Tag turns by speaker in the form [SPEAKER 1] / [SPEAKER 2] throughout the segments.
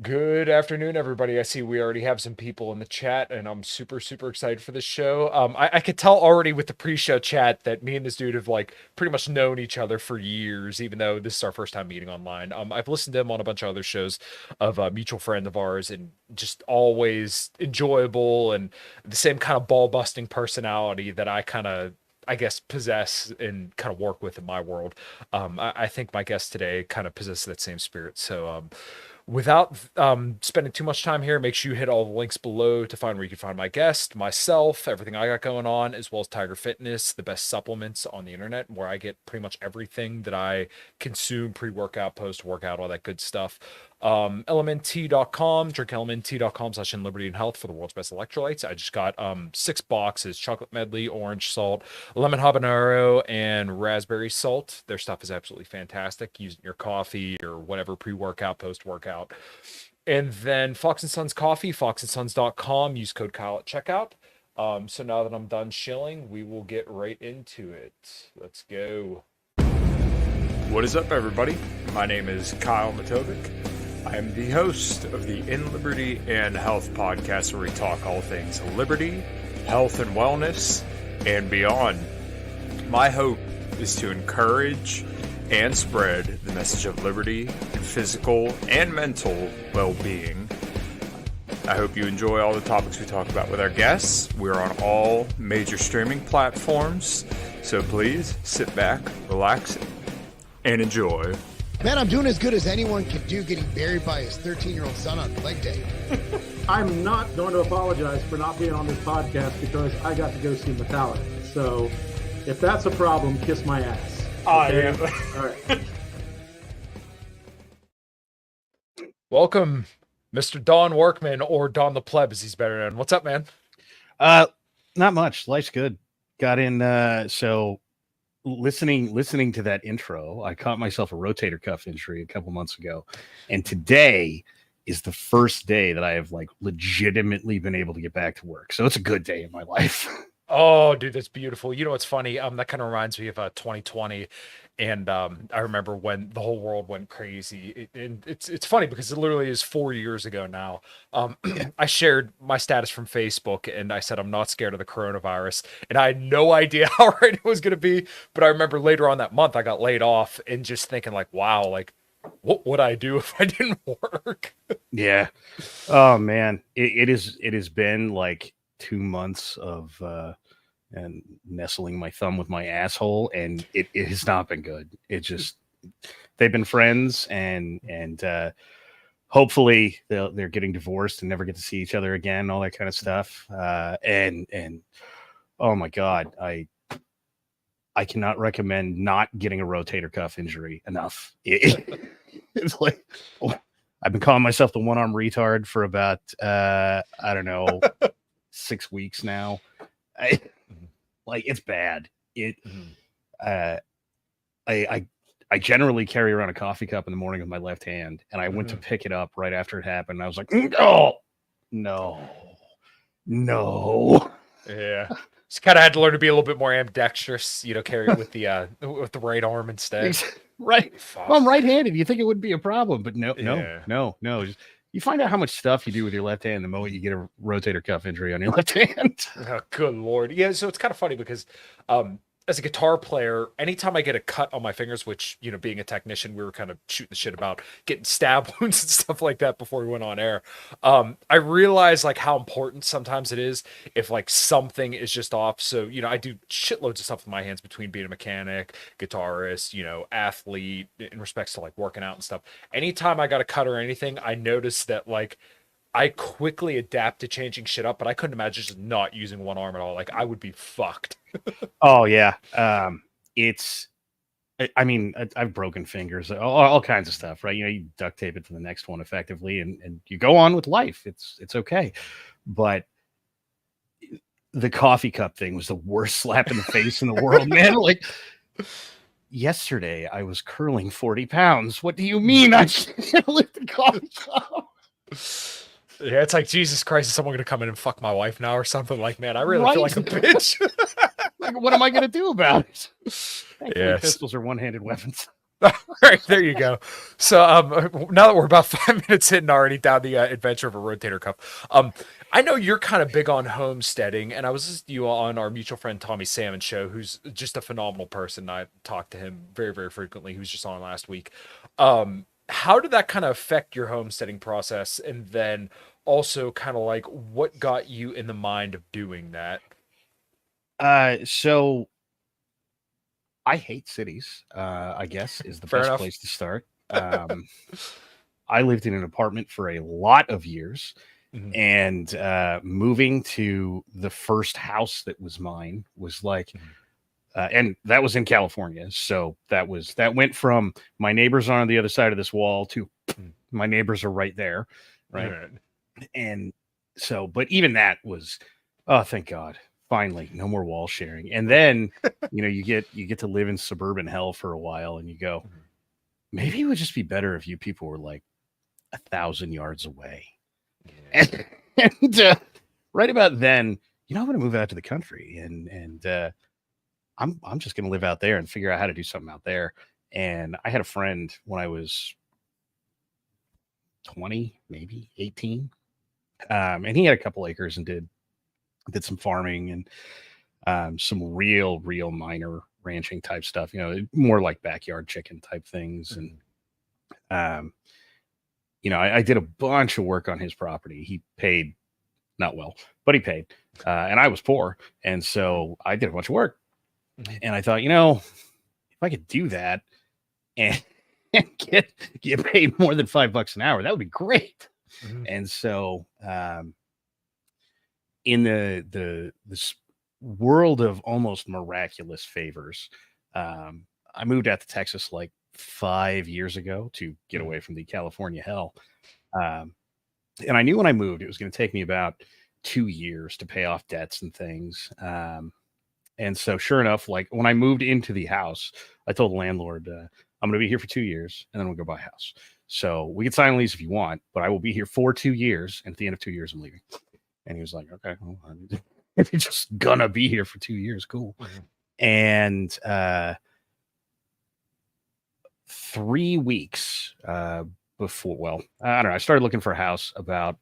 [SPEAKER 1] Good afternoon, everybody. I see we already have some people in the chat, and I'm super, super excited for this show. I could tell already with the pre-show chat that me and this dude have like pretty much known each other for years, even though this is our first time meeting online. I've listened to him on a bunch of other shows of a mutual friend of ours, and just always enjoyable and the same kind of ball-busting personality that I guess possess and kind of work with in my world. I think my guest today kind of possesses that same spirit. So, without spending too much time here, make sure you hit all the links below to find where you can find my guest, myself, everything I got going on, as well as Tiger Fitness, the best supplements on the internet, where I get pretty much everything that I consume pre-workout, post-workout, all that good stuff. LMNT.com, drink LMNT.com/in liberty and health for the world's best electrolytes. I just got 6 boxes: chocolate medley, orange salt, lemon habanero, and raspberry salt. Their stuff is absolutely fantastic. Use it in your coffee or whatever pre-workout, post-workout. And then Fox and Sons Coffee, foxandsons.com. Use code Kyle at checkout. So now that I'm done shilling, we will get right into it. Let's go. What is up, everybody? My name is Kyle Matovic. I am the host of the In Liberty and Health podcast, where we talk all things liberty, health, and wellness, and beyond. My hope is to encourage and spread the message of liberty and physical and mental well-being. I hope you enjoy all the topics we talk about with our guests. We're on all major streaming platforms, so please sit back, relax, and enjoy.
[SPEAKER 2] Man, I'm doing as good as anyone can do getting buried by his 13-year-old son on leg day.
[SPEAKER 3] I'm not going to apologize for not being on this podcast because I got to go see Metallica. So if that's a problem, kiss my ass. Okay? All right.
[SPEAKER 1] Welcome, Mr. Don Workman, or Don the Pleb, as he's better known. What's up, man?
[SPEAKER 4] Not much. Life's good. Got in. So listening to that intro, I caught myself a rotator cuff injury a couple months ago, and today is the first day that I have like legitimately been able to get back to work. So it's a good day in my life.
[SPEAKER 1] Oh, dude, that's beautiful. You know what's funny? That kind of reminds me of 2020, and I remember when the whole world went crazy. And it's funny because it literally is 4 years ago now. I shared my status from Facebook, and I said I'm not scared of the coronavirus, and I had no idea how right it was going to be. But I remember later on that month, I got laid off, and just thinking like, wow, like what would I do if I didn't work?
[SPEAKER 4] Yeah. Oh man, it has been like 2 months of and nestling my thumb with my asshole, and it has not been good. It just, they've been friends, and hopefully they're getting divorced and never get to see each other again, all that kind of stuff. And oh my God, I cannot recommend not getting a rotator cuff injury enough. It's like, I've been calling myself the one-arm retard for about I don't know 6 weeks now. Like, it's bad. I generally carry around a coffee cup in the morning with my left hand, and I went to pick it up right after it happened. And I was like, no.
[SPEAKER 1] Yeah. Just kind of had to learn to be a little bit more ambidextrous, carry it with the right arm instead.
[SPEAKER 4] Right.
[SPEAKER 1] Fuck.
[SPEAKER 4] Well, I'm right-handed. You think it would be a problem, but no. Just, you find out how much stuff you do with your left hand the moment you get a rotator cuff injury on your left hand.
[SPEAKER 1] Oh, good Lord. Yeah, so it's kind of funny because as a guitar player, anytime I get a cut on my fingers, which, being a technician, we were kind of shooting the shit about getting stab wounds and stuff like that before we went on air. I realize like how important sometimes it is if like something is just off. So, I do shitloads of stuff with my hands between being a mechanic, guitarist, athlete in respects to like working out and stuff. Anytime I got a cut or anything, I noticed that like I quickly adapt to changing shit up, but I couldn't imagine just not using one arm at all. Like I would be fucked.
[SPEAKER 4] Oh yeah. I've broken fingers, all kinds of stuff, right? You duct tape it to the next one effectively, and you go on with life. It's okay. But the coffee cup thing was the worst slap in the face in the world, man. Like, yesterday I was curling 40 pounds. What do you mean I can't lift the coffee cup?
[SPEAKER 1] Yeah, it's like, Jesus Christ, is someone going to come in and fuck my wife now or something? Like, man, I really feel like a bitch.
[SPEAKER 4] Like, what am I going to do about it?
[SPEAKER 1] Yes.
[SPEAKER 4] Pistols are one-handed weapons.
[SPEAKER 1] Right, there you go. So now that we're about 5 minutes in already down the adventure of a rotator cuff, I know you're kind of big on homesteading, and I was listening to you on our mutual friend Tommy Salmon show, who's just a phenomenal person. I talked to him very, very frequently. He was just on last week. How did that kind of affect your homesteading process, and then also kind of like what got you in the mind of doing that?
[SPEAKER 4] So I hate cities, I guess is the
[SPEAKER 1] Fair
[SPEAKER 4] best
[SPEAKER 1] enough.
[SPEAKER 4] place to start. I lived in an apartment for a lot of years,
[SPEAKER 1] Mhm.
[SPEAKER 4] and moving to the first house that was mine was like,
[SPEAKER 1] Mhm.
[SPEAKER 4] and that was in California. So that went from my neighbors are on the other side of this wall to
[SPEAKER 1] Mhm.
[SPEAKER 4] my neighbors are right there,
[SPEAKER 1] All
[SPEAKER 4] right?
[SPEAKER 1] right.
[SPEAKER 4] And so, but even that was, oh, thank God, finally, no more wall sharing. And then, you get to live in suburban hell for a while, and you go,
[SPEAKER 1] Mhm.
[SPEAKER 4] maybe it would just be better if you people were like 1,000 yards away.
[SPEAKER 1] Yeah.
[SPEAKER 4] And right about then, I'm going to move out to the country, and I'm just going to live out there and figure out how to do something out there. And I had a friend when I was 20, maybe 18, and he had a couple acres and did some farming and some real minor ranching type stuff. More like backyard chicken type things. And
[SPEAKER 1] Mhm.
[SPEAKER 4] um, I did a bunch of work on his property. He paid not well, but he paid, and I was poor, and so I did a bunch of work.
[SPEAKER 1] Mhm.
[SPEAKER 4] And I thought, if I could do that and, and get paid more than $5 an hour, that would be great.
[SPEAKER 1] Mhm.
[SPEAKER 4] And so, in this world of almost miraculous favors, I moved out to Texas like 5 years ago to get
[SPEAKER 1] Mhm.
[SPEAKER 4] away from the California hell. Um, and I knew when I moved, it was going to take me about 2 years to pay off debts and things. And so, sure enough, like when I moved into the house, I told the landlord, I'm going to be here for 2 years and then we'll go buy a house. So we can sign a lease if you want, but I will be here for 2 years. And at the end of 2 years, I'm leaving. And he was like, okay, well, if you're just going to be here for 2 years, cool.
[SPEAKER 1] Mhm.
[SPEAKER 4] And 3 weeks before, well, I don't know, I started looking for a house about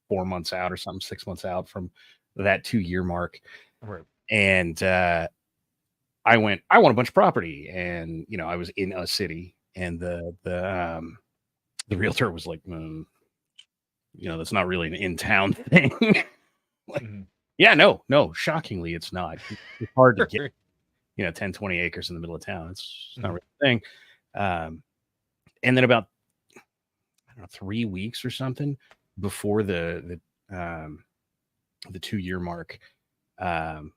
[SPEAKER 4] 4 months out or something, 6 months out from that 2 year mark.
[SPEAKER 1] Right.
[SPEAKER 4] And I want a bunch of property, and I was in a city, and the realtor was like, that's not really an in town thing. Like,
[SPEAKER 1] Mhm.
[SPEAKER 4] yeah, no, shockingly, it's not. It's hard to get, 10, 20 acres in the middle of town. It's not
[SPEAKER 1] Mhm.
[SPEAKER 4] really a thing. And then about, I don't know, 3 weeks or something before the 2 year mark, um,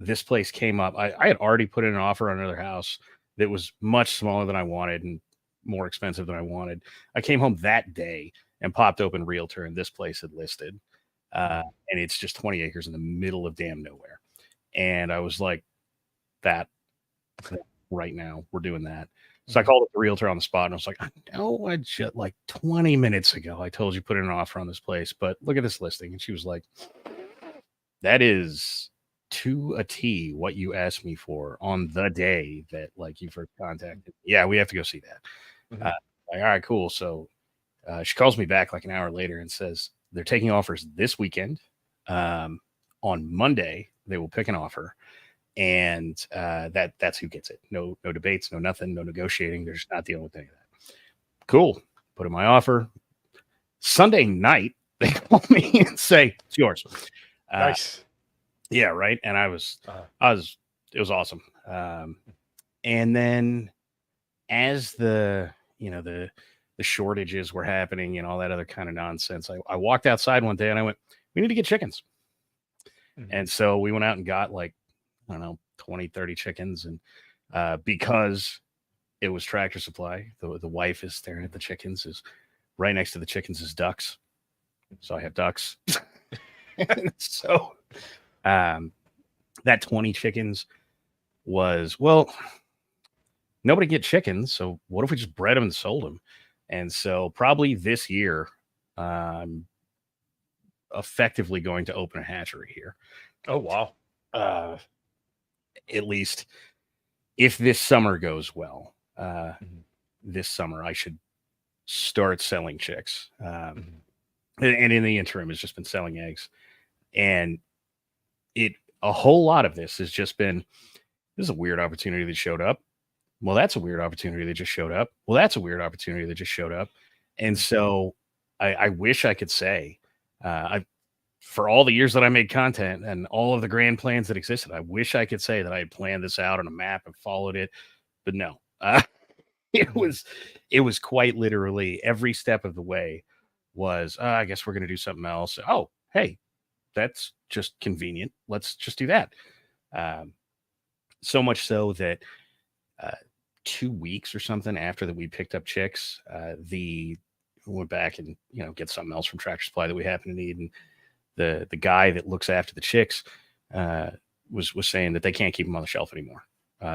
[SPEAKER 4] this place came up. I had already put in an offer on another house that was much smaller than I wanted and more expensive than I wanted. I came home that day and popped open Realtor, and this place had listed.
[SPEAKER 1] Mhm.
[SPEAKER 4] And it's just 20 acres in the middle of damn nowhere. And I was like, that right now, we're doing that. So I
[SPEAKER 1] Mhm.
[SPEAKER 4] called up the realtor on the spot and I was like, I know I just like 20 minutes ago, I told you put in an offer on this place, but look at this listing. And she was like, that is to a T what you asked me for on the day that like you first contacted. Yeah, we have to go see that.
[SPEAKER 1] Mhm.
[SPEAKER 4] Like, all right, cool. So she calls me back like an hour later and says they're taking offers this weekend. Um, on Monday, they will pick an offer, and that's who gets it. No debates, no nothing, no negotiating. They're just not dealing with any of that. Cool. Put in my offer. Sunday night, they call me and say it's yours. Uh,
[SPEAKER 1] Nice.
[SPEAKER 4] yeah, right. And
[SPEAKER 1] Uh,
[SPEAKER 4] it was awesome. And then as the shortages were happening and all that other kind of nonsense, I walked outside one day and I went, we need to get chickens.
[SPEAKER 1] mhm.
[SPEAKER 4] And so we went out and got like, I don't know, 20, 30 chickens. And because it was Tractor Supply, the wife is staring at the chickens, is right next to the chickens is ducks. So I have ducks. So um, that 20 chickens was, well, nobody get chickens. So what if we just bred them and sold them? And so probably this year, I'm effectively going to open a hatchery here.
[SPEAKER 1] Oh wow.
[SPEAKER 4] Uh, at least if this summer goes well,
[SPEAKER 1] Mhm.
[SPEAKER 4] this summer I should start selling chicks.
[SPEAKER 1] Mhm.
[SPEAKER 4] And in the interim, has just been selling eggs. And a whole lot of this has just been, this is a weird opportunity that showed up. Well, that's a weird opportunity that just showed up. Well, that's a weird opportunity that just showed up. And
[SPEAKER 1] Mhm.
[SPEAKER 4] so I wish I could say, I for all the years that I made content and all of the grand plans that existed, I wish I could say that I had planned this out on a map and followed it, but no. It
[SPEAKER 1] Mhm.
[SPEAKER 4] was it was quite literally every step of the way was, I guess we're going to do something else. Oh, hey, that's just convenient. Let's just do that. Um, so much so that uh, 2 weeks or something after that we picked up chicks, the went back and get something else from Tractor Supply that we happen to need, and the guy that looks after the chicks uh, was saying that they can't keep them on the shelf anymore.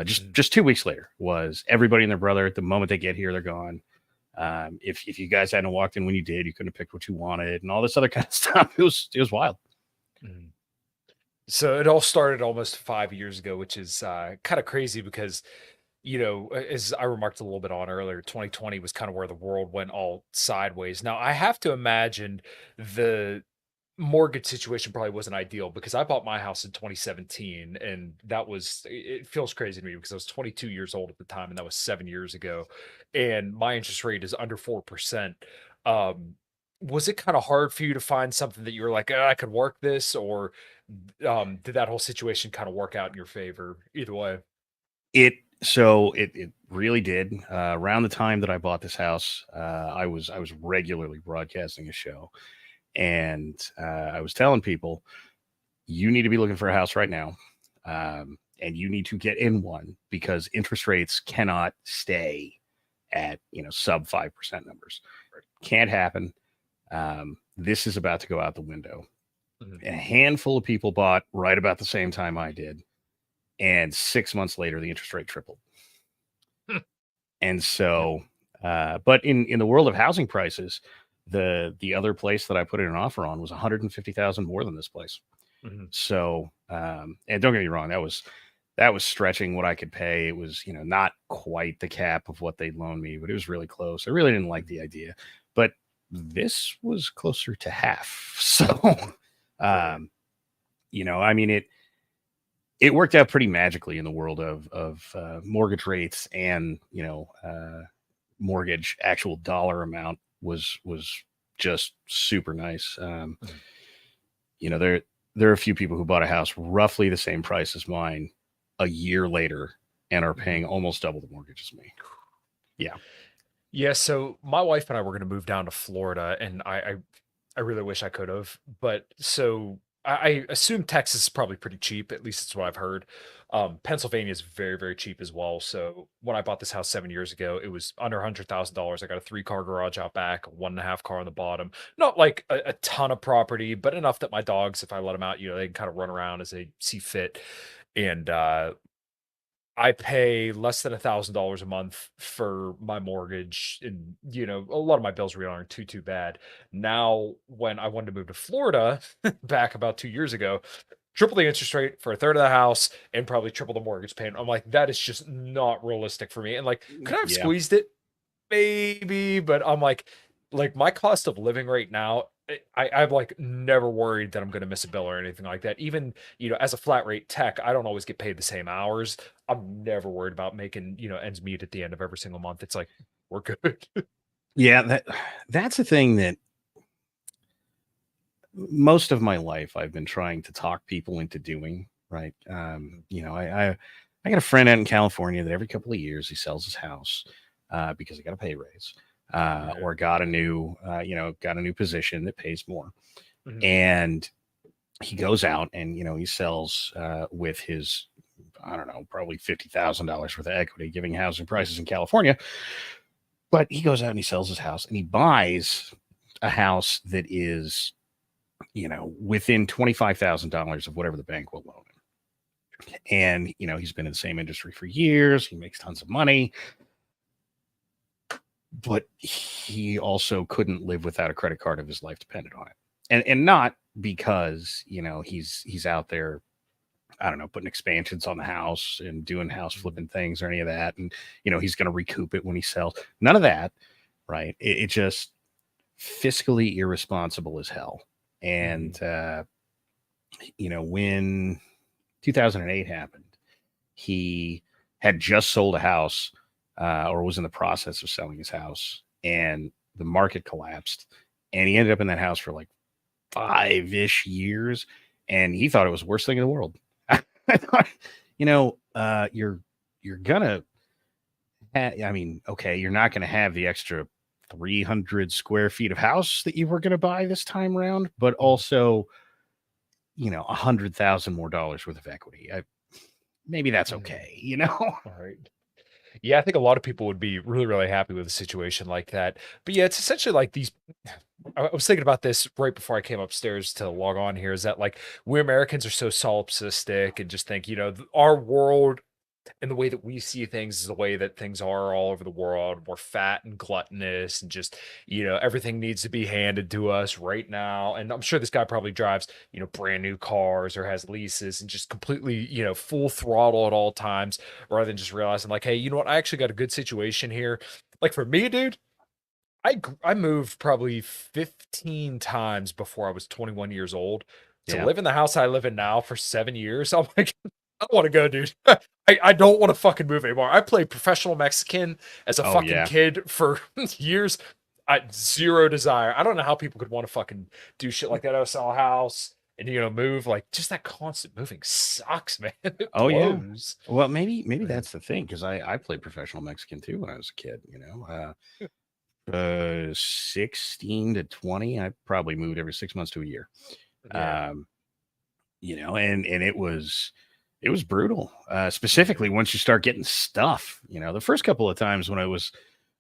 [SPEAKER 4] Just
[SPEAKER 1] Mhm.
[SPEAKER 4] just 2 weeks later was everybody and their brother. The moment they get here, they're gone. If you guys hadn't walked in when you did, you couldn't have picked what you wanted, and all this other kind of stuff. It was wild.
[SPEAKER 1] Mhm. So it all started almost 5 years ago, which is kind of crazy because as I remarked a little bit on earlier, 2020 was kind of where the world went all sideways. Now, I have to imagine the mortgage situation probably wasn't ideal because I bought my house in 2017, and it feels crazy to me because I was 22 years old at the time, and that was 7 years ago, and my interest rate is under 4%. Um, was it kind of hard for you to find something that you were like, I could work this, or did that whole situation kind of work out in your favor? Either way.
[SPEAKER 4] It really did. Around the time that I bought this house, I was regularly broadcasting a show, and I was telling people, you need to be looking for a house right now, and you need to get in one because interest rates cannot stay at sub 5% numbers. Can't happen. This is about to go out the window.
[SPEAKER 1] Mhm.
[SPEAKER 4] A handful of people bought right about the same time I did, and 6 months later, the interest rate tripled. And
[SPEAKER 1] Yeah.
[SPEAKER 4] so, but in the world of housing prices, the other place that I put in an offer on was 150,000 more than this place.
[SPEAKER 1] Mhm.
[SPEAKER 4] So, and don't get me wrong, that was stretching what I could pay. It was, not quite the cap of what they'd loan me, but it was really close. I really didn't like
[SPEAKER 1] Mhm.
[SPEAKER 4] the idea, but this was closer to half. So,
[SPEAKER 1] Right.
[SPEAKER 4] um, I mean, it worked out pretty magically in the world of mortgage rates, and mortgage actual dollar amount was just super nice.
[SPEAKER 1] Mhm.
[SPEAKER 4] There are a few people who bought a house roughly the same price as mine a year later and are
[SPEAKER 1] Mhm.
[SPEAKER 4] paying almost double the mortgage as me. Yeah.
[SPEAKER 1] Yeah, so my wife and I were gonna move down to Florida, and I really wish I could have, but so I assume Texas is probably pretty cheap, at least it's what I've heard. Pennsylvania is very, very cheap as well. So when I bought this house 7 years ago, it was under $100,000. I got a 3-car garage out back, a 1.5 car on the bottom. Not like a ton of property, but enough that my dogs, if I let them out, they can kind of run around as they see fit. And I pay less than $1,000 a month for my mortgage, and a lot of my bills really aren't too bad. Now, when I wanted to move to Florida back about 2 years ago, triple the interest rate for a third of the house and probably triple the mortgage payment. I'm like, that is just not realistic for me. And like, could I have
[SPEAKER 4] Yeah.
[SPEAKER 1] squeezed it? Maybe, but I'm like my cost of living right now, I've like never worried that I'm gonna miss a bill or anything like that. Even, as a flat rate tech, I don't always get paid the same hours. I'm never worried about making, ends meet at the end of every single month. It's like, we're good.
[SPEAKER 4] Yeah. That's a thing that most of my life I've been trying to talk people into doing. Right. I got a friend out in California that every couple of years he sells his house because he got a pay raise,
[SPEAKER 1] Okay.
[SPEAKER 4] or got a new position that pays more,
[SPEAKER 1] Mhm.
[SPEAKER 4] and he goes out and he sells with his, I don't know, probably $50,000 worth of equity, giving housing prices in California. But he goes out and he sells his house and he buys a house that is within $25,000 of whatever the bank will loan him. And he's been in the same industry for years. He makes tons of money, but he also couldn't live without a credit card if his life depended on it. And not because he's out there I don't know, putting expansions on the house and doing house flipping things or any of that. And, he's going to recoup it when he sells. None of that, right? It just fiscally irresponsible as hell. And, when 2008 happened, he had just sold a house or was in the process of selling his house, and the market collapsed. And he ended up in that house for like 5-ish years. And he thought it was the worst thing in the world. I thought, you're gonna, okay, you're not gonna have the extra 300 square feet of house that you were gonna buy this time around, but also, $100,000 more dollars worth of equity. Maybe that's okay,
[SPEAKER 1] All right. Yeah, I think a lot of people would be really, really happy with a situation like that. But yeah, it's essentially like these. I was thinking about this right before I came upstairs to log on here. Is that like we Americans are so solipsistic and just think, our world and the way that we see things is the way that things are all over the world. We're fat and gluttonous and just, everything needs to be handed to us right now. And I'm sure this guy probably drives, brand new cars or has leases and just completely, full throttle at all times rather than just realizing like, hey, you know what? I actually got a good situation here. Like for me, dude, I moved probably 15 times before I was 21 years old to
[SPEAKER 4] Yeah.
[SPEAKER 1] live in the house I live in now for 7 years. I'm like, I don't want to go, dude. I don't want to fucking move anymore. I played professional Mexican as a
[SPEAKER 4] Oh,
[SPEAKER 1] fucking
[SPEAKER 4] yeah.
[SPEAKER 1] kid for years. I zero desire. I don't know how people could want to fucking do shit like that. I sell a house and move. Like just that constant moving sucks, man. It
[SPEAKER 4] Oh, yeah.
[SPEAKER 1] blows.
[SPEAKER 4] Well, maybe that's the thing, because I played professional Mexican too when I was a kid. 16 to 20, I probably moved every 6 months to a year.
[SPEAKER 1] Yeah.
[SPEAKER 4] And it was brutal. Specifically once you start getting stuff. The first couple of times when I was,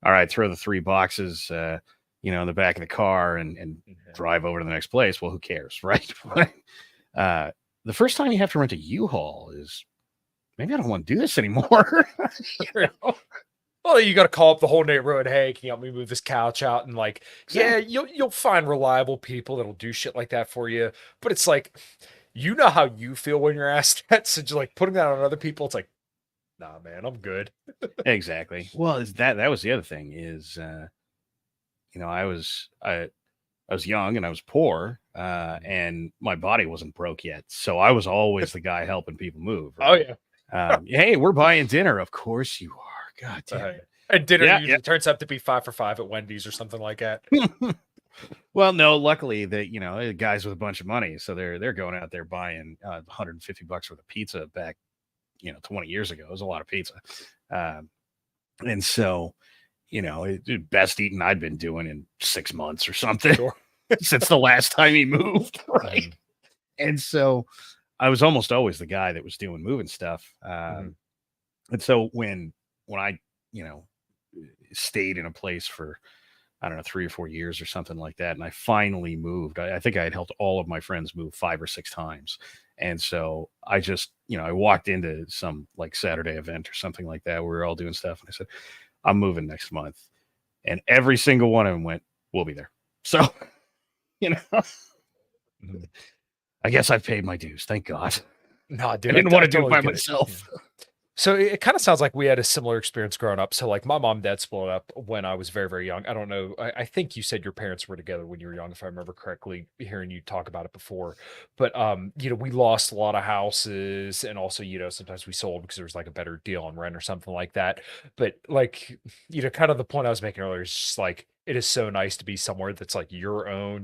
[SPEAKER 4] all right, throw the 3 boxes, in the back of the car and drive over to the next place. Well, who cares, right? The first time you have to rent a U-Haul is, maybe I don't want to do this anymore.
[SPEAKER 1] Well, you got to call up the whole neighborhood. Hey, can you help me move this couch out? And like, yeah, you'll find reliable people that'll do shit like that for you. But it's like, how you feel when you're asked that. So just like putting that on other people, it's like, nah, man, I'm good.
[SPEAKER 4] Exactly. Well, that was the other thing is, I was young and I was poor, and my body wasn't broke yet, so I was always the guy helping people move. Right?
[SPEAKER 1] Oh yeah.
[SPEAKER 4] Hey, we're buying dinner. Of course you are. God damn it.
[SPEAKER 1] And dinner usually turns out to be 5 for $5 at Wendy's or something like that.
[SPEAKER 4] Well, no, luckily that guys with a bunch of money, so they're going out there buying $150 worth of pizza back 20 years ago. It was a lot of pizza, and so best eating I'd been doing in 6 months or something.
[SPEAKER 1] Sure.
[SPEAKER 4] Since the last time he moved, right? And so I was almost always the guy that was doing moving stuff. And so when I stayed in a place for, I don't know, 3 or 4 years or something like that, and I finally moved, I think I had helped all of my friends move 5 or 6 times. And so I just, I walked into some like Saturday event or something like that where we were all doing stuff, and I said, I'm moving next month. And every single one of them went, we'll be there. So, I guess I've paid my dues. Thank God.
[SPEAKER 1] No, dude,
[SPEAKER 4] I didn't want to do it by
[SPEAKER 1] totally
[SPEAKER 4] myself.
[SPEAKER 1] So it kind of sounds like we had a similar experience growing up. So like my mom and dad split up when I was very, very young. I don't know. I think you said your parents were together when you were young, if I remember correctly, hearing you talk about it before. But we lost a lot of houses, and also, sometimes we sold because there was like a better deal on rent or something like that. But like, kind of the point I was making earlier is just like it is so nice to be somewhere that's like your own.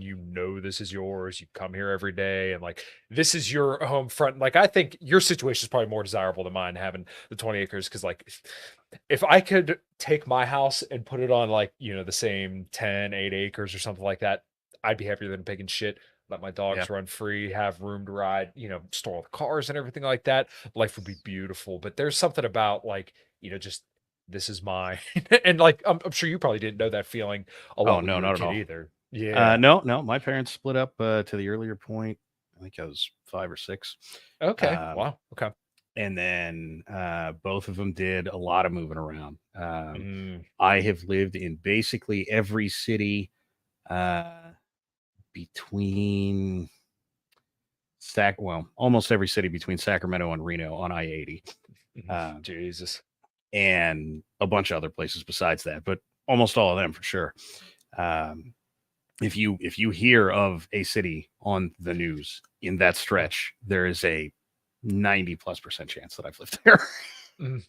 [SPEAKER 1] This is yours. You come here every day, and like this is your home front. Like I think your situation is probably more desirable than mine, having the 20 acres, because like if I could take my house and put it on like the same 8 acres or something like that, I'd be happier than picking shit. Let my dogs run free, have room to ride, store all the cars and everything like that. Life would be beautiful. But there's something about like just this is mine. And like I'm sure you probably didn't know that feeling a lot when
[SPEAKER 4] no,
[SPEAKER 1] you were
[SPEAKER 4] not
[SPEAKER 1] a
[SPEAKER 4] at
[SPEAKER 1] kid
[SPEAKER 4] all.
[SPEAKER 1] either. Yeah.
[SPEAKER 4] No, my parents split up to the earlier point. I think I was 5 or 6.
[SPEAKER 1] Okay. Wow. Okay.
[SPEAKER 4] And then both of them did a lot of moving around. I have lived in basically every city between almost every city between Sacramento and Reno on I-80.
[SPEAKER 1] Jesus.
[SPEAKER 4] And a bunch of other places besides that, but almost all of them for sure. If you hear of a city on the news in that stretch, there is a 90+% chance that I've lived there. And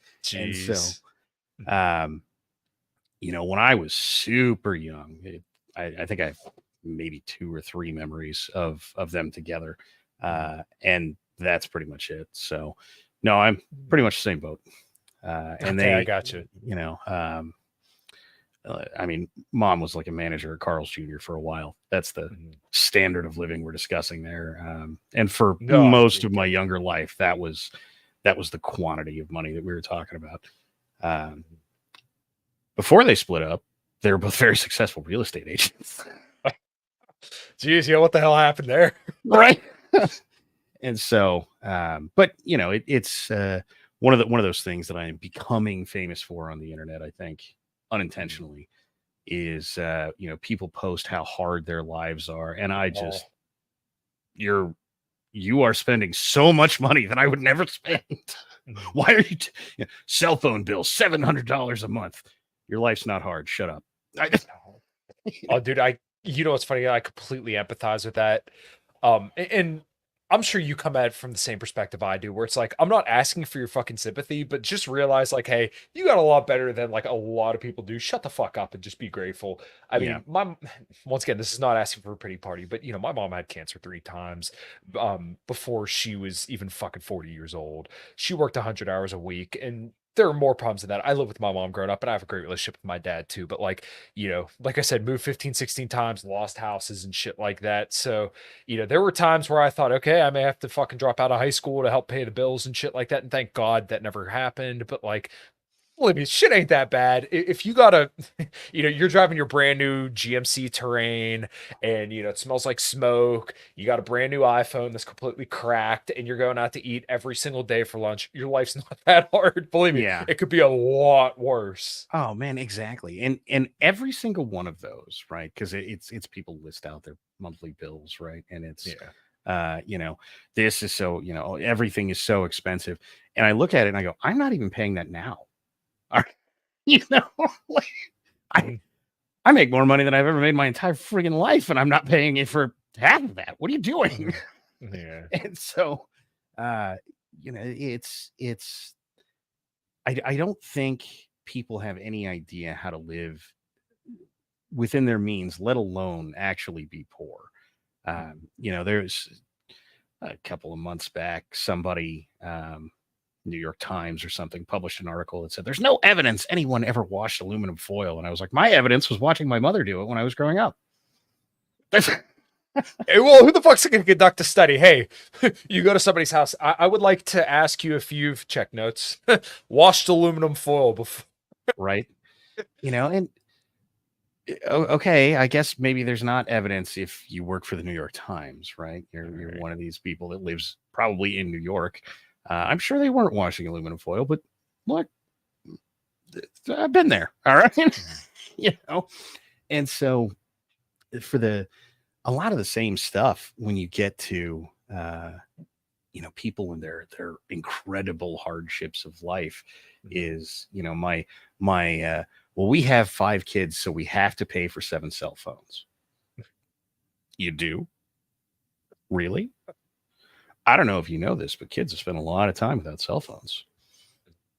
[SPEAKER 4] so, when I was super young, I think I have maybe 2 or 3 memories of them together. And that's pretty much it. So no, I'm pretty much the same boat. And
[SPEAKER 1] I got you.
[SPEAKER 4] I mean, Mom was like a manager at Carl's Jr. for a while. That's the standard of living we're discussing there. And for most of my younger life, that was the quantity of money that we were talking about. Before they split up, they were both very successful real estate agents.
[SPEAKER 1] Jeez, what the hell happened there?
[SPEAKER 4] Right. And so, but it's one of those things that I am becoming famous for on the internet, I think, unintentionally, is people post how hard their lives are, and I just you are spending so much money that I would never spend. Why are you cell phone bill $700 a month? Your life's not hard. Shut up.
[SPEAKER 1] Oh, dude, what's funny? I completely empathize with that. And I'm sure you come at it from the same perspective I do, where it's like, I'm not asking for your fucking sympathy, but just realize, like, hey, you got a lot better than like a lot of people do. Shut the fuck up and just be grateful. I mean, once again, this is not asking for a pity party, but my mom had cancer 3 times before she was even fucking 40 years old. She worked 100 hours a week, and there are more problems than that. I live with my mom growing up, and I have a great relationship with my dad too. But like I said, moved 15, 16 times, lost houses and shit like that. So, there were times where I thought, okay, I may have to fucking drop out of high school to help pay the bills and shit like that. And thank God that never happened. But like, believe me, shit ain't that bad. If you got you're driving your brand new GMC Terrain and, it smells like smoke. You got a brand new iPhone that's completely cracked and you're going out to eat every single day for lunch. Your life's not that hard. Believe me, it could be a lot worse.
[SPEAKER 4] Oh man, exactly. And every single one of those, right? Because it's people list out their monthly bills, right? And it's, this is so, everything is so expensive. And I look at it and I go, I'm not even paying that now. Like, I make more money than I've ever made my entire friggin' life, and I'm not paying it for half of that. What are you doing?
[SPEAKER 1] Yeah.
[SPEAKER 4] And so, it's I don't think people have any idea how to live within their means, let alone actually be poor. There's a couple of months back, somebody, New York Times or something, published an article that said there's no evidence anyone ever washed aluminum foil. And I was like, my evidence was watching my mother do it when I was growing up.
[SPEAKER 1] Hey, well, who the fuck's going to conduct a study? Hey, you go to somebody's house. I would like to ask you if you've checked notes, washed aluminum foil before.
[SPEAKER 4] Right. And okay, I guess maybe there's not evidence if you work for the New York Times, right? You're one of these people that lives probably in New York. I'm sure they weren't washing aluminum foil, but look, I've been there. All right. And so for a lot of the same stuff, when you get to, people and their incredible hardships of life is, well, we have 5 kids, so we have to pay for 7 cell phones. You do? Really? I don't know if you know this, but kids have spent a lot of time without cell phones.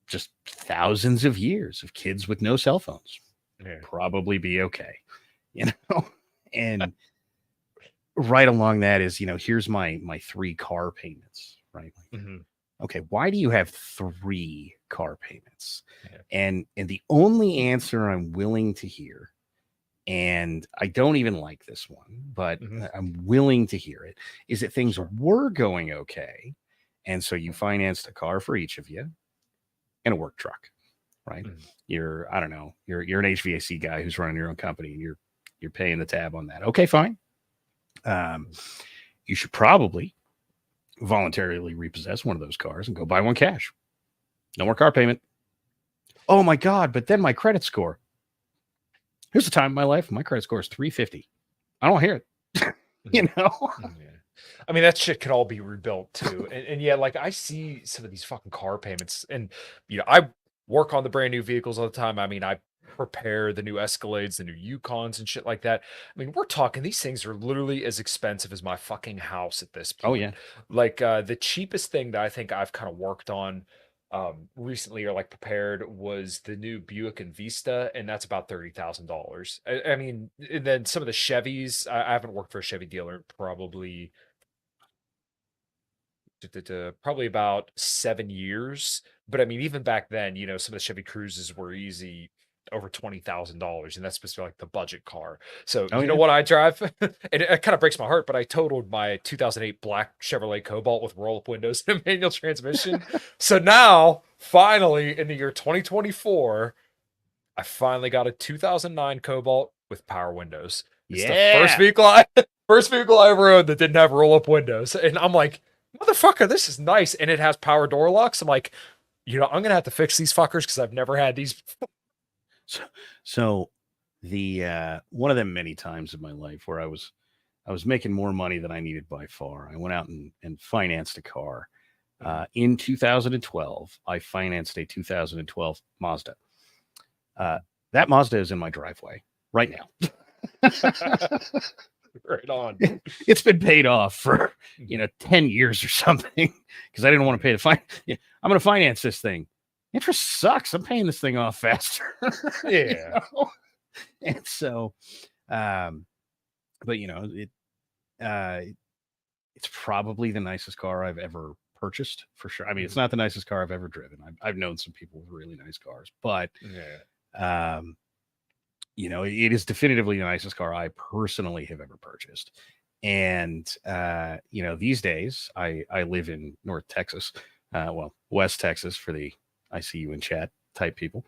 [SPEAKER 4] Just thousands of years of kids with no cell phones. Probably be okay. And right along that is, here's my 3 car payments, right? Okay, why do you have 3 car payments? And the only answer I'm willing to hear, and I don't even like this one, but I'm willing to hear it, is that things were going okay. And so you financed a car for each of you and a work truck, right? You're an HVAC guy who's running your own company and you're paying the tab on that. Okay, fine. You should probably voluntarily repossess one of those cars and go buy one cash. No more car payment. Oh my God, but then my credit score. Here's the time in my life my credit score is 350. I don't hear it.
[SPEAKER 1] I mean, that shit could all be rebuilt too. And yeah, like I see some of these fucking car payments, and I work on the brand new vehicles all the time. I mean, I prepare the new Escalades, the new Yukons, and shit like that. I mean, we're talking these things are literally as expensive as my fucking house at this
[SPEAKER 4] Oh
[SPEAKER 1] point.
[SPEAKER 4] yeah.
[SPEAKER 1] Like the cheapest thing that I think I've kind of worked on recently or like prepared was the new Buick and Vista, and that's about $30,000. I mean, and then some of the Chevys, I haven't worked for a Chevy dealer in probably about 7 years. But I mean, even back then, some of the Chevy Cruises were easy over $20,000, and that's supposed to be like the budget car. So
[SPEAKER 4] Oh
[SPEAKER 1] you know
[SPEAKER 4] yeah.
[SPEAKER 1] what I drive? And it kind of breaks my heart, but I totaled my 2008 black Chevrolet Cobalt with roll-up windows and a manual transmission. So now, finally, in the year 2024, I finally got a 2009 Cobalt with power windows. It's the
[SPEAKER 4] Yeah.
[SPEAKER 1] first vehicle I ever owned that didn't have roll-up windows, and I'm like, motherfucker, this is nice, and it has power door locks. I'm like, I'm gonna have to fix these fuckers because I've never had these.
[SPEAKER 4] So the one of them many times in my life where I was making more money than I needed by far. I went out and financed a car. In 2012, I financed a 2012 Mazda. That Mazda is in my driveway right now.
[SPEAKER 1] Right on.
[SPEAKER 4] It's been paid off for 10 years or something because I didn't want to pay the fine. Yeah, I'm going to finance this thing. Interest sucks. I'm paying this thing off faster.
[SPEAKER 1] Yeah.
[SPEAKER 4] And so, but it's probably the nicest car I've ever purchased for sure. I mean, it's not the nicest car I've ever driven. I've known some people with really nice cars, but
[SPEAKER 1] Yeah.
[SPEAKER 4] it is definitively the nicest car I personally have ever purchased. And these days I live in North Texas, West Texas for the I see you in chat type people.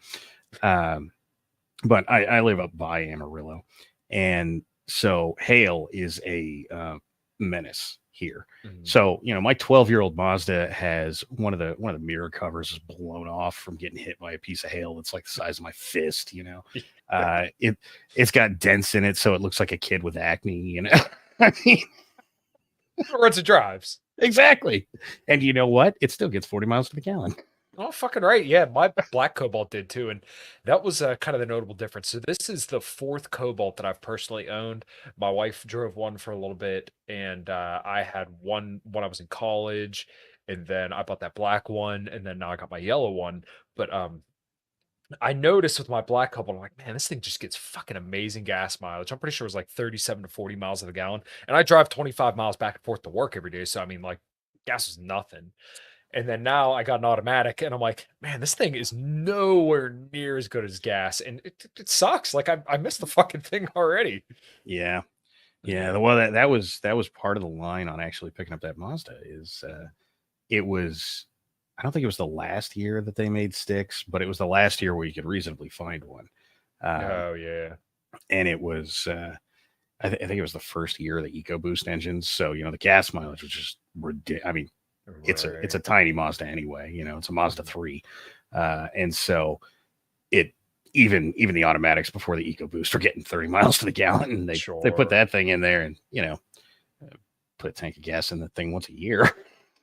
[SPEAKER 4] But I live up by Amarillo, and so hail is a menace here.
[SPEAKER 1] Mhm.
[SPEAKER 4] So my 12-year-old Mazda has one of the mirror covers is blown off from getting hit by a piece of hail that's like the size of my fist. It's got dents in it, so it looks like a kid with acne. I mean,
[SPEAKER 1] Runs and drives.
[SPEAKER 4] exactly. And you know what? It still gets 40 miles to the gallon.
[SPEAKER 1] Oh, fucking right. Yeah, my black Cobalt did too. And that was kind of the notable difference. So this is the fourth Cobalt that I've personally owned. My wife drove one for a little bit, and I had one when I was in college, and then I bought that black one, and then now I got my yellow one. But I noticed with my black Cobalt, I'm like, man, this thing just gets fucking amazing gas mileage. I'm pretty sure it was like 37 to 40 miles to the gallon. And I drive 25 miles back and forth to work every day. So I mean, like, gas is nothing. And then now I got an automatic, and I'm like, man, this thing is nowhere near as good as gas, and it sucks. Like I missed the fucking thing already.
[SPEAKER 4] Yeah. Well, that was part of the line on actually picking up that Mazda is it was, I don't think it was the last year that they made sticks, but it was the last year where you could reasonably find one.
[SPEAKER 1] Oh yeah.
[SPEAKER 4] And it was I think it was the first year of the EcoBoost engines, so the gas mileage was just ridiculous. I mean, it's a tiny Mazda anyway. It's a Mazda 3, and so it even the automatics before the EcoBoost are getting 30 miles to the gallon, and they put that thing in there and put a tank of gas in the thing once a year.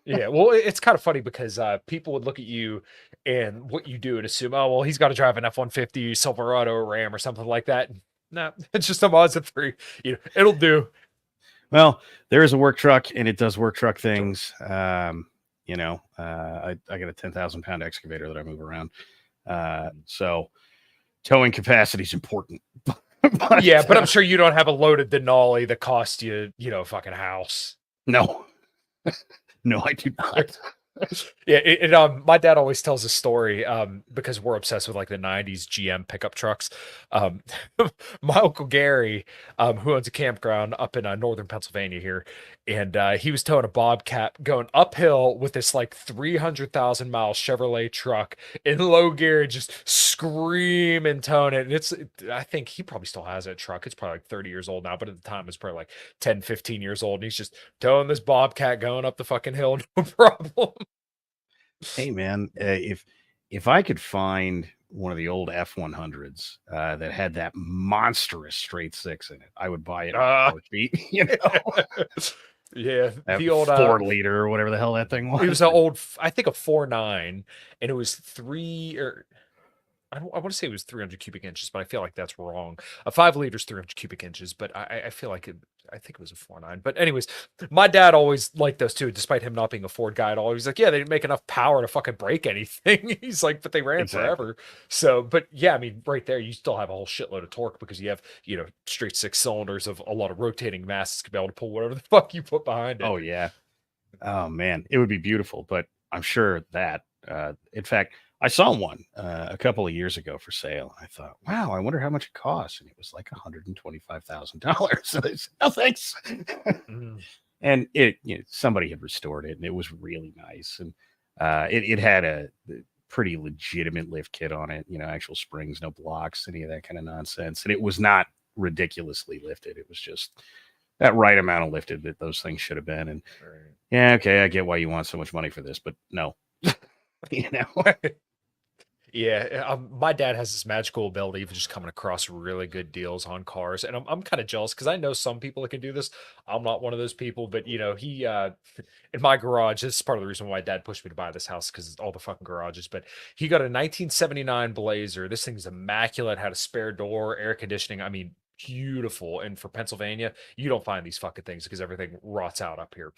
[SPEAKER 1] Yeah, well, it's kind of funny because people would look at you and what you do and assume, oh, well, he's got to drive an F-150, Silverado, or Ram, or something like that. No, it's just a Mazda 3. It'll do.
[SPEAKER 4] Well, there is a work truck, and it does work truck things. I got a 10,000-pound excavator that I move around. So towing capacity is important.
[SPEAKER 1] But I'm sure you don't have a loaded Denali that cost you, a fucking house.
[SPEAKER 4] No. No, I do not.
[SPEAKER 1] Yeah, my dad always tells a story because we're obsessed with like the 90s GM pickup trucks. My Uncle Gary, who owns a campground up in northern Pennsylvania here, and he was towing a Bobcat going uphill with this like 300,000 mile Chevrolet truck in low gear, just screaming, towing it. And I think he probably still has that truck. It's probably like 30 years old now, but at the time it's probably like 10, 15 years old. And he's just towing this Bobcat going up the fucking hill, no problem.
[SPEAKER 4] Hey man, if I could find one of the old F-100s that had that monstrous straight six in it, I would buy it.
[SPEAKER 1] Yeah,
[SPEAKER 4] That
[SPEAKER 1] the old
[SPEAKER 4] 4 liter or whatever the hell that thing
[SPEAKER 1] it was
[SPEAKER 4] was.
[SPEAKER 1] an old, I think a 4.9, and it was three or I want to say it was 300 cubic inches, but I feel like that's wrong. A 5 liters, 300 cubic inches, but I feel like I think it was a 4.9. But anyways, my dad always liked those too, despite him not being a Ford guy at all. He's like, yeah, they didn't make enough power to fucking break anything. He's like, but they ran
[SPEAKER 4] Exactly.
[SPEAKER 1] forever. So, but yeah, I mean, right there, you still have a whole shitload of torque because you have, straight 6 cylinders of a lot of rotating masses to be able to pull whatever the fuck you put behind it.
[SPEAKER 4] Oh yeah. Oh man, it would be beautiful, but I'm sure that, in fact, I saw one a couple of years ago for sale. I thought, wow, I wonder how much it costs, and it was like $125,000. So I said, no thanks.
[SPEAKER 1] Mm.
[SPEAKER 4] And somebody had restored it, and it was really nice, and it had a pretty legitimate lift kit on it. Actual springs, no blocks, any of that kind of nonsense, and it was not ridiculously lifted. It was just that right amount of lifted that those things should have been. And
[SPEAKER 1] Right.
[SPEAKER 4] yeah, okay, I get why you want so much money for this, but no, you know.
[SPEAKER 1] Yeah, my dad has this magical ability of just coming across really good deals on cars, and I'm kind of jealous because I know some people that can do this. I'm not one of those people, but he in my garage. This is part of the reason why my dad pushed me to buy this house because all the fucking garages. But he got a 1979 Blazer. This thing's immaculate. Had a spare door, air conditioning. I mean, beautiful. And for Pennsylvania, you don't find these fucking things because everything rots out up here.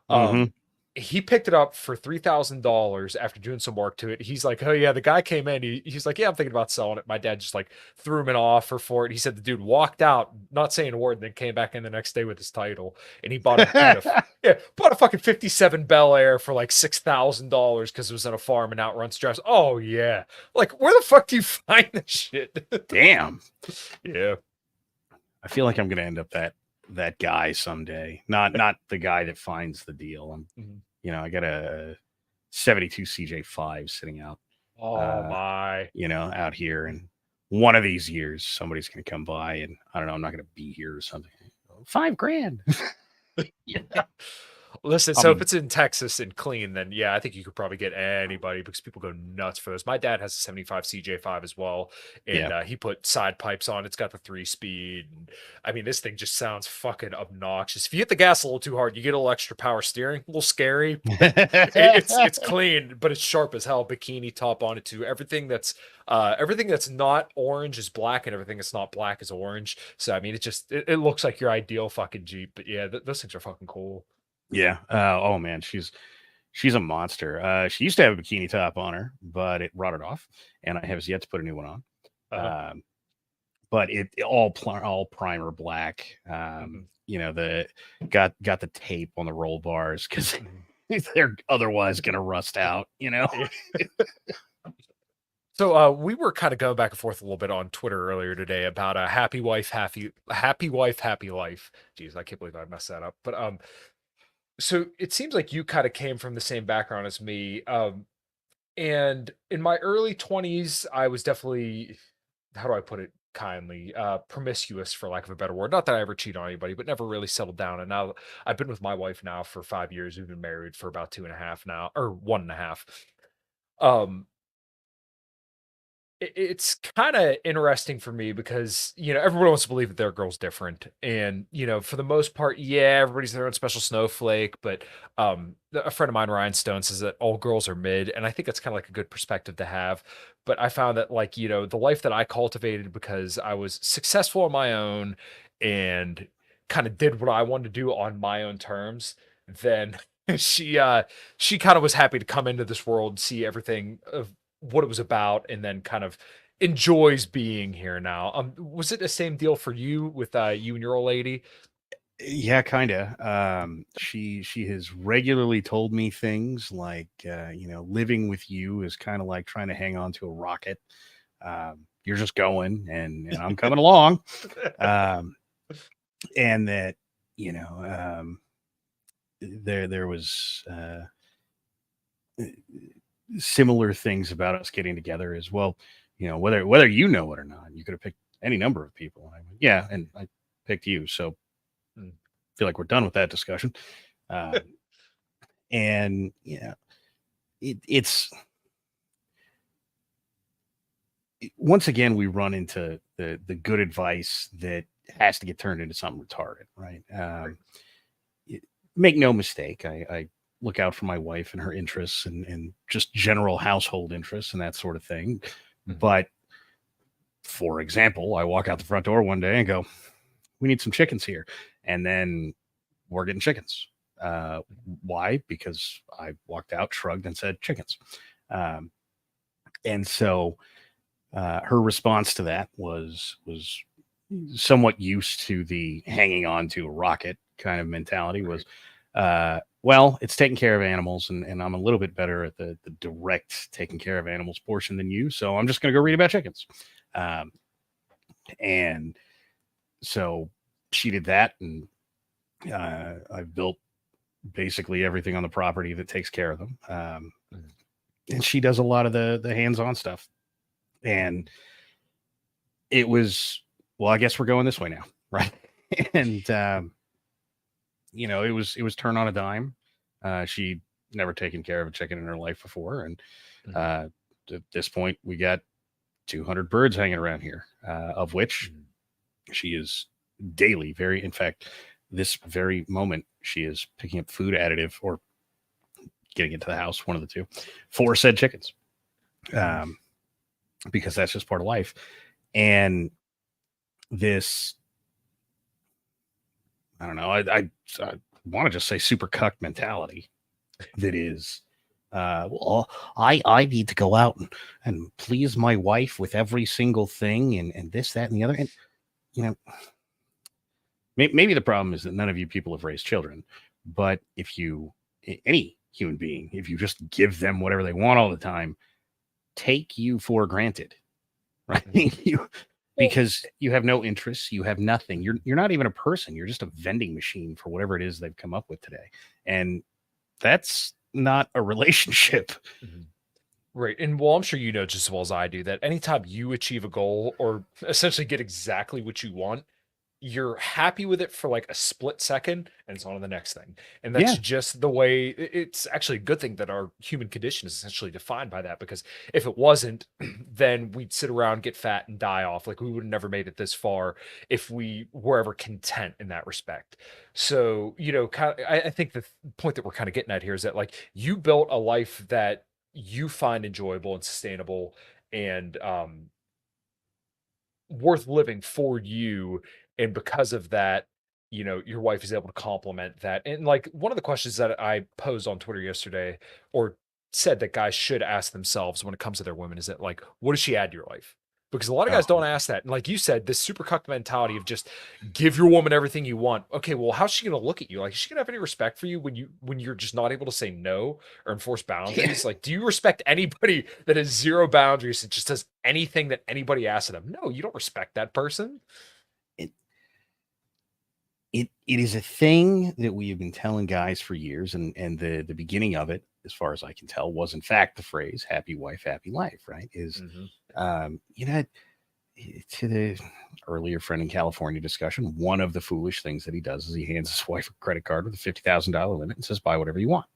[SPEAKER 4] Hmm.
[SPEAKER 1] Um, he picked it up for $3,000 after doing some work to it. He's like, "Oh yeah, the guy came in. He's like, yeah, I'm thinking about selling it." My dad just like threw him an offer for it. He said the dude walked out, not saying a word, and then came back in the next day with his title, and he bought bought a fucking '57 Bel Air for like $6,000 because it was on a farm and outruns drives. Oh yeah, like where the fuck do you find this shit?
[SPEAKER 4] Damn.
[SPEAKER 1] Yeah.
[SPEAKER 4] I feel like I'm gonna end up that guy someday. Not the guy that finds the deal.
[SPEAKER 1] Mhm.
[SPEAKER 4] I got a 72 CJ5 sitting out,
[SPEAKER 1] Oh my.
[SPEAKER 4] out here, and one of these years somebody's gonna come by, and I don't know, I'm not gonna be here or something. $5,000. Yeah.
[SPEAKER 1] Listen, so if
[SPEAKER 4] Um,
[SPEAKER 1] it's in Texas and clean, then yeah, I think you could probably get anybody because people go nuts for those. My dad has a 75 CJ5 as well, and
[SPEAKER 4] yeah.
[SPEAKER 1] he put side pipes on. It's got the 3-speed. And, I mean, this thing just sounds fucking obnoxious. If you hit the gas a little too hard, you get a little extra power steering, a little scary. But it's clean, but it's sharp as hell. Bikini top on it too. Everything that's not orange is black, and everything that's not black is orange. So I mean, it looks like your ideal fucking Jeep. But yeah, those things are fucking cool.
[SPEAKER 4] Yeah. Oh man, she's a monster. She used to have a bikini top on her, but it rotted off, and I have yet to put a new one on.
[SPEAKER 1] Uh,
[SPEAKER 4] But it all primer black.
[SPEAKER 1] mhm.
[SPEAKER 4] The got the tape on the roll bars because
[SPEAKER 1] Mhm.
[SPEAKER 4] they're otherwise gonna rust out.
[SPEAKER 1] Yeah. So we were kind of going back and forth a little bit on Twitter earlier today about a happy wife, happy life. Jeez, I can't believe I messed that up. But so it seems like you kind of came from the same background as me. And in my early 20s, I was definitely, how do I put it kindly, promiscuous for lack of a better word. Not that I ever cheat on anybody, but never really settled down. And now I've been with my wife now for 5 years. We've been married for about 2.5 now, or 1.5. Um, it's kind of interesting for me because everyone wants to believe that their girl's different, and for the most part, yeah, everybody's their own special snowflake. But a friend of mine, Ryan Stone, says that all girls are mid, and I think that's kind of like a good perspective to have. But I found that, like, the life that I cultivated because I was successful on my own and kind of did what I wanted to do on my own terms, then she kind of was happy to come into this world, see everything of what it was about, and then kind of enjoys being here now. Was it the same deal for you with you and your old lady?
[SPEAKER 4] Yeah, kind of. She has regularly told me things like, living with you is kind of like trying to hang on to a rocket. You're just going, and I'm coming along. Um, and that, there was similar things about us getting together as well. Whether you know it or not, you could have picked any number of people. And I went, yeah, and I picked you. So
[SPEAKER 1] Mm.
[SPEAKER 4] feel like we're done with that discussion. And it's once again we run into the good advice that has to get turned into something retarded, right? make no mistake, I look out for my wife and her interests and just general household interests and that sort of thing. But for example, I walk out the front door one day and go, we need some chickens here. And then we're getting chickens. Why? Because I walked out, shrugged, and said chickens. And so her response to that was somewhat used to the hanging on to a rocket kind of mentality. Was well, it's taking care of animals, and I'm a little bit better at the direct taking care of animals portion than you, so I'm just going to go read about chickens. And so she did that, and I've built basically everything on the property that takes care of them. And she does a lot of the hands-on stuff. And it was, well, I guess we're going this way now, right? And it was turn on a dime. She'd never taken care of a chicken in her life before, and at this point, we got 200 birds hanging around here, of which she is daily. In fact, this very moment, she is picking up food additive or getting into the house, one of the two, for said chickens, because that's just part of life. And this, I don't know, I want to just say super cuck mentality that is, well, I need to go out and please my wife with every single thing and this, that, and the other. And, maybe the problem is that none of you people have raised children, but any human being, if you just give them whatever they want all the time, take you for granted, right? Because you have no interests, you have nothing. You're not even a person. You're just a vending machine for whatever it is they've come up with today. And that's not a relationship.
[SPEAKER 1] Right. And well, I'm sure you know just as well as I do that anytime you achieve a goal or essentially get exactly what you want, you're happy with it for like a split second and it's on to the next thing. And that's just the way. It's actually a good thing that our human condition is essentially defined by that, because if it wasn't, then we'd sit around, get fat, and die off. Like, we would have never made it this far if we were ever content in that respect. So, I think the point that we're kind of getting at here is that, like, you built a life that you find enjoyable and sustainable and worth living for you. And because of that, your wife is able to complement that. And like, one of the questions that I posed on Twitter yesterday, or said that guys should ask themselves when it comes to their women, is that, like, what does she add to your life? Because a lot of guys don't ask that. And like you said, this super cuck mentality of just give your woman everything you want. Okay, well, how's she going to look at you? Like, is she going to have any respect for you when you're just not able to say no or enforce boundaries? Like, do you respect anybody that has zero boundaries and just does anything that anybody asks of them? No, you don't respect that person.
[SPEAKER 4] It is a thing that we have been telling guys for years, and the beginning of it, as far as I can tell, was in fact the phrase "happy wife, happy life." Right? To the earlier friend in California discussion, one of the foolish things that he does is he hands his wife a credit card with a $50,000 limit and says, "Buy whatever you want."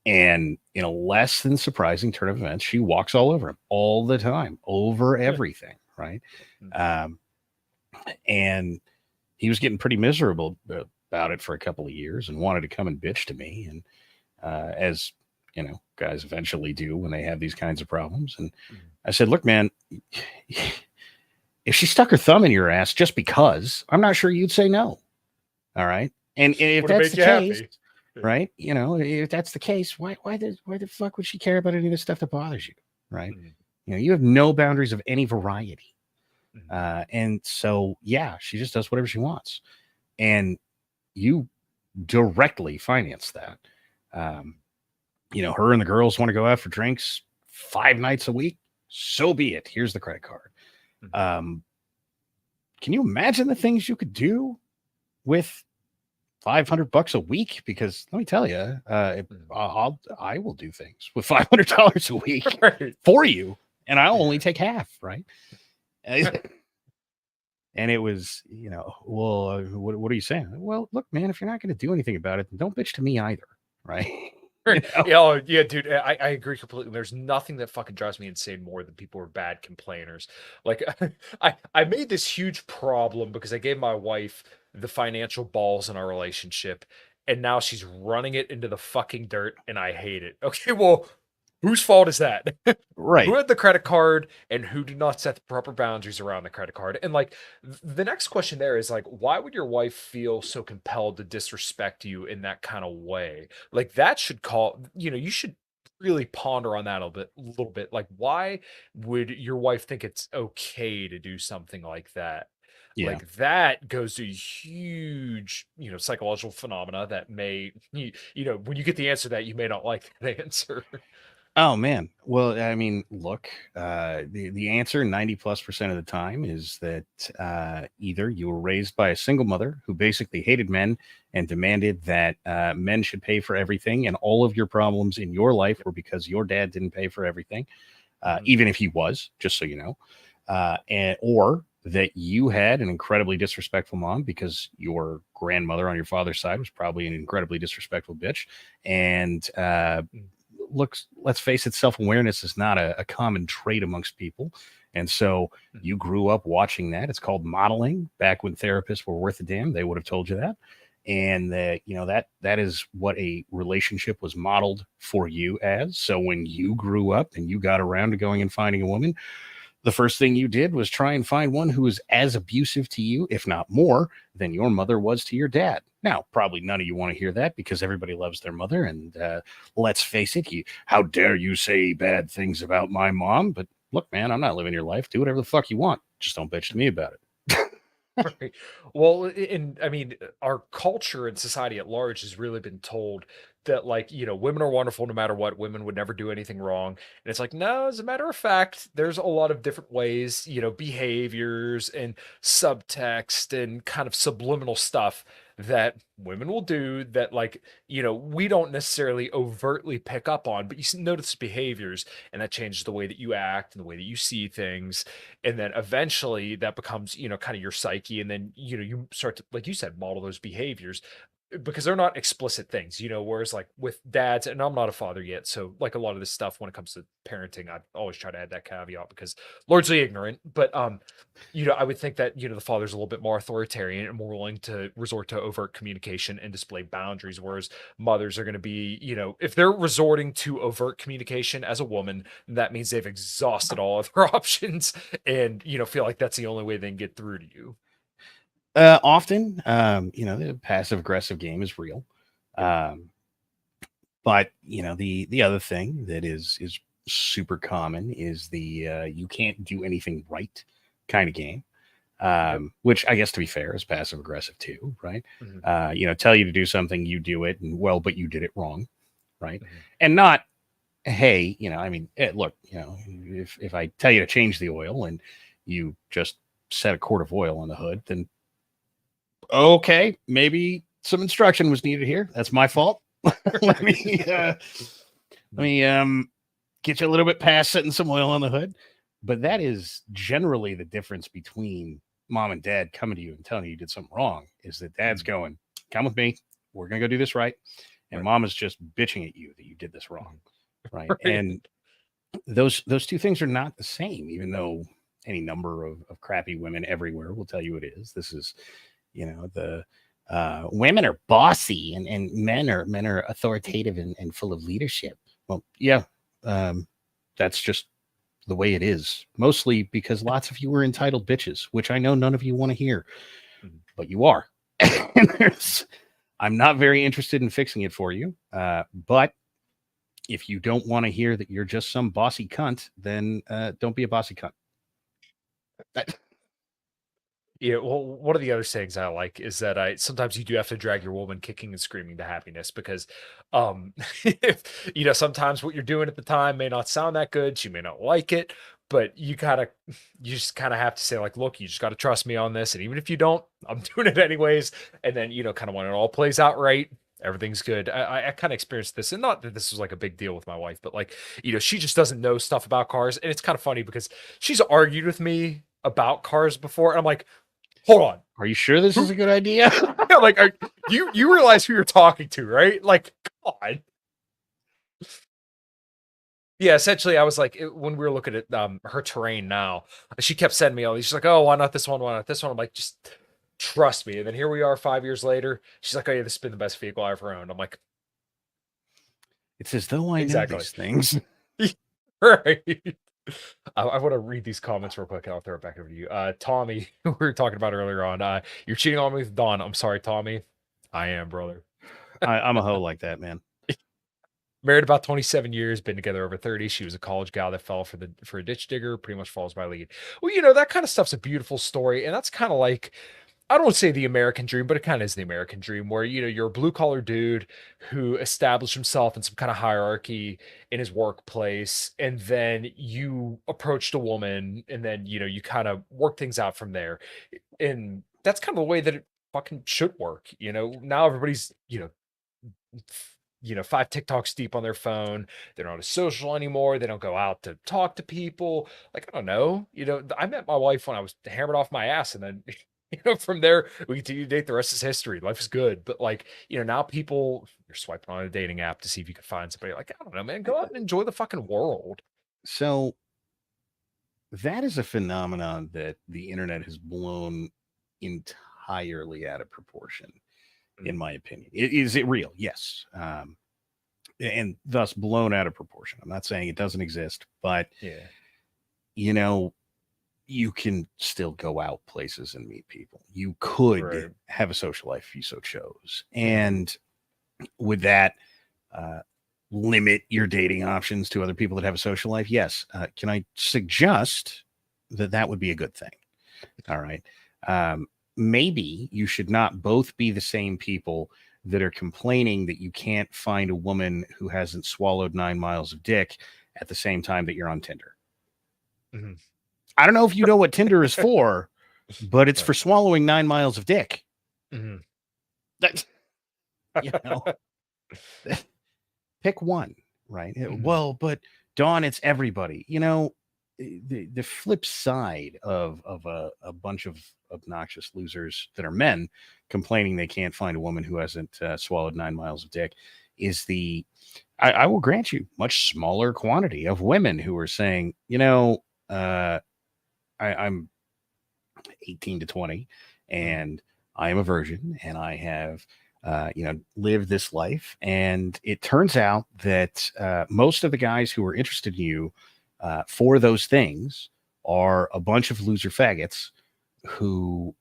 [SPEAKER 4] And in a less than surprising turn of events, she walks all over him all the time, over everything. Right? And he was getting pretty miserable about it for a couple of years and wanted to come and bitch to me. And as guys eventually do when they have these kinds of problems. And I said, look, man, if she stuck her thumb in your ass just because, I'm not sure you'd say no. All right. And if that's the case, right, if that's the case, why the fuck would she care about any of the stuff that bothers you? Right. You have no boundaries of any variety. And so, she just does whatever she wants, and you directly finance that. Her and the girls want to go out for drinks 5 nights a week. So be it. Here's the credit card. Can you imagine the things you could do with $500 a week? Because let me tell you, I will do things with $500 a week for you, and I'll only take half. Right. And it was, well, what are you saying? Well, look, man, if you're not going to do anything about it, then don't bitch to me either. Right.
[SPEAKER 1] Yeah, dude, I agree completely. There's nothing that fucking drives me insane more than people who are bad complainers. Like, I made this huge problem because I gave my wife the financial balls in our relationship, and now she's running it into the fucking dirt, and I hate it. Okay, well, whose fault is that?
[SPEAKER 4] Right.
[SPEAKER 1] Who had the credit card and who did not set the proper boundaries around the credit card? And like the next question there is like, why would your wife feel so compelled to disrespect you in that kind of way? Like that should you should really ponder on that a little bit. Like, why would your wife think it's okay to do something like that?
[SPEAKER 4] Yeah.
[SPEAKER 1] Like that goes to huge, psychological phenomena that when you get the answer that you may not like that answer.
[SPEAKER 4] Oh man. Well, I mean, look, the answer 90+% of the time is that either you were raised by a single mother who basically hated men and demanded that men should pay for everything, and all of your problems in your life were because your dad didn't pay for everything, even if he was, just so you know, or that you had an incredibly disrespectful mom because your grandmother on your father's side was probably an incredibly disrespectful bitch, and let's face it, self-awareness is not a common trait amongst people. And so you grew up watching that. It's called modeling. Back when therapists were worth a damn, they would have told you that. And that is what a relationship was modeled for you as. So when you grew up and you got around to going and finding a woman, the first thing you did was try and find one who was as abusive to you, if not more, than your mother was to your dad. Now, probably none of you want to hear that because everybody loves their mother. And let's face it, how dare you say bad things about my mom? But look, man, I'm not living your life. Do whatever the fuck you want. Just don't bitch to me about it.
[SPEAKER 1] Right. Well, and I mean, our culture and society at large has really been told that, like, women are wonderful no matter what. Women would never do anything wrong. And it's like, no, as a matter of fact, there's a lot of different ways, behaviors and subtext and kind of subliminal stuff that women will do that, like, we don't necessarily overtly pick up on, but you notice behaviors, and that changes the way that you act and the way that you see things. And then eventually that becomes kind of your psyche, and then you start to, like you said, model those behaviors because they're not explicit things, whereas like with dads, and I'm not a father yet, so like a lot of this stuff when it comes to parenting, I always try to add that caveat because largely ignorant. But I would think that the father's a little bit more authoritarian and more willing to resort to overt communication and display boundaries, whereas mothers are going to be, if they're resorting to overt communication as a woman, that means they've exhausted all other options and feel like that's the only way they can get through to you.
[SPEAKER 4] Often, the passive aggressive game is real. But the other thing that is super common is the you can't do anything right kind of game. Which I guess, to be fair, is passive aggressive too, right? Tell you to do something, you do it, and but you did it wrong, right? And not, hey, look, if I tell you to change the oil and you just set a quart of oil on the hood, then okay, maybe some instruction was needed here. That's my fault. let me get you a little bit past setting some oil on the hood. But that is generally the difference between mom and dad coming to you and telling you did something wrong, is that dad's going, come with me, we're gonna go do this right. And mom is just bitching at you that you did this wrong. Right. And those two things are not the same, even though any number of crappy women everywhere will tell you it is. This is, the women are bossy and men are authoritative and full of leadership. Well, yeah, that's just the way it is, mostly because lots of you are entitled bitches, which I know none of you want to hear, but you are. And I'm not very interested in fixing it for you. But if you don't want to hear that you're just some bossy cunt, then don't be a bossy cunt.
[SPEAKER 1] Yeah, well, one of the other sayings I like is that sometimes you do have to drag your woman kicking and screaming to happiness because, if, sometimes what you're doing at the time may not sound that good. She may not like it, but you just kind of have to say like, look, you just got to trust me on this. And even if you don't, I'm doing it anyways. And then, kind of when it all plays out right, everything's good. I kind of experienced this, and not that this was like a big deal with my wife, but like, she just doesn't know stuff about cars. And it's kind of funny because she's argued with me about cars before. And I'm like, hold on.
[SPEAKER 4] Are you sure this is a good idea?
[SPEAKER 1] Yeah, like, you realize who you're talking to, right? Like, come on. Yeah, essentially, I was like, when we were looking at her terrain now, she kept sending me all these. She's like, oh, why not this one? Why not this one? I'm like, just Trust me. And then here we are 5 years later. She's like, oh yeah, this has been the best vehicle I ever owned. I'm like,
[SPEAKER 4] It's as though I know
[SPEAKER 1] exactly.
[SPEAKER 4] these things.
[SPEAKER 1] Right. I want to read these comments real quick and I'll throw it back over to you. Tommy, who we were talking about earlier on, you're cheating on me with Dawn. I'm sorry, Tommy. I am, brother.
[SPEAKER 4] I'm a hoe like that, man.
[SPEAKER 1] Married about 27 years, been together over 30. She was a college gal that fell for a ditch digger, pretty much follows my lead. Well, that kind of stuff's a beautiful story. And that's kind of like, I don't want to say the American dream, but it kind of is the American dream where, you're a blue collar dude who established himself in some kind of hierarchy in his workplace. And then you approached a woman and then, you kind of work things out from there. And that's kind of the way that it fucking should work. Now everybody's, 5 TikToks deep on their phone. They're not as social anymore. They don't go out to talk to people. Like, I don't know. I met my wife when I was hammered off my ass. And then, from there, we continue to date. The rest is history. Life is good. But like, now people, you're swiping on a dating app to see if you can find somebody. Like, I don't know, man. Go out and enjoy the fucking world.
[SPEAKER 4] So that is a phenomenon that the internet has blown entirely out of proportion. In my opinion, is it real? Yes. And thus blown out of proportion. I'm not saying it doesn't exist, but you can still go out places and meet people. You could have a social life if you so chose. And would that limit your dating options to other people that have a social life? Yes. Can I suggest that would be a good thing? All right. Maybe you should not both be the same people that are complaining that you can't find a woman who hasn't swallowed 9 miles of dick at the same time that you're on Tinder.
[SPEAKER 1] Mm-hmm.
[SPEAKER 4] I don't know if you know what Tinder is for, but it's for swallowing 9 miles of dick.
[SPEAKER 1] Mm-hmm.
[SPEAKER 4] Pick one, right?
[SPEAKER 1] Mm-hmm.
[SPEAKER 4] Well, but Dawn, it's everybody. The flip side of a bunch of obnoxious losers that are men complaining they can't find a woman who hasn't swallowed 9 miles of dick is I will grant you much smaller quantity of women who are saying, I'm 18 to 20 and I am a virgin and I have lived this life. And it turns out that most of the guys who are interested in you for those things are a bunch of loser faggots who,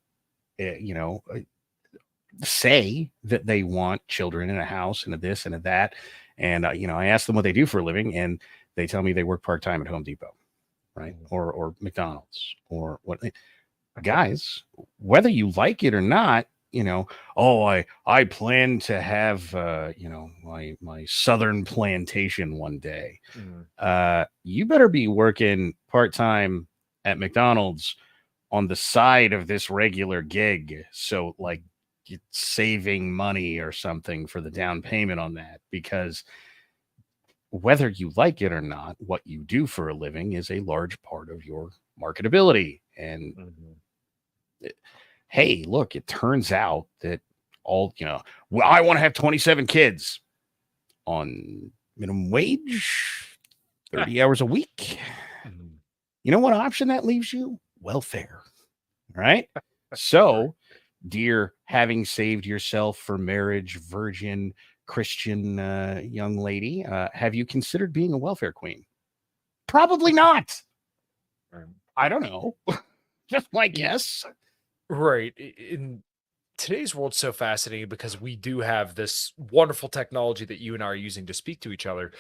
[SPEAKER 4] say that they want children in a house and a this and a that. And, I ask them what they do for a living and they tell me they work part-time at Home Depot, right? Or McDonald's or what. Guys, whether you like it or not, I plan to have, my southern plantation one day. You better be working part-time at McDonald's on the side of this regular gig. So like you're saving money or something for the down payment on that, because whether you like it or not, what you do for a living is a large part of your marketability. And hey, look, it turns out that I want to have 27 kids on minimum wage, 30 hours a week. You know what option that leaves you? Welfare. Right? So, dear, having saved yourself for marriage, virgin, Christian young lady, have you considered being a welfare queen? Probably not. I don't know. Just my guess.
[SPEAKER 1] Right. In today's world's so fascinating because we do have this wonderful technology that you and I are using to speak to each other.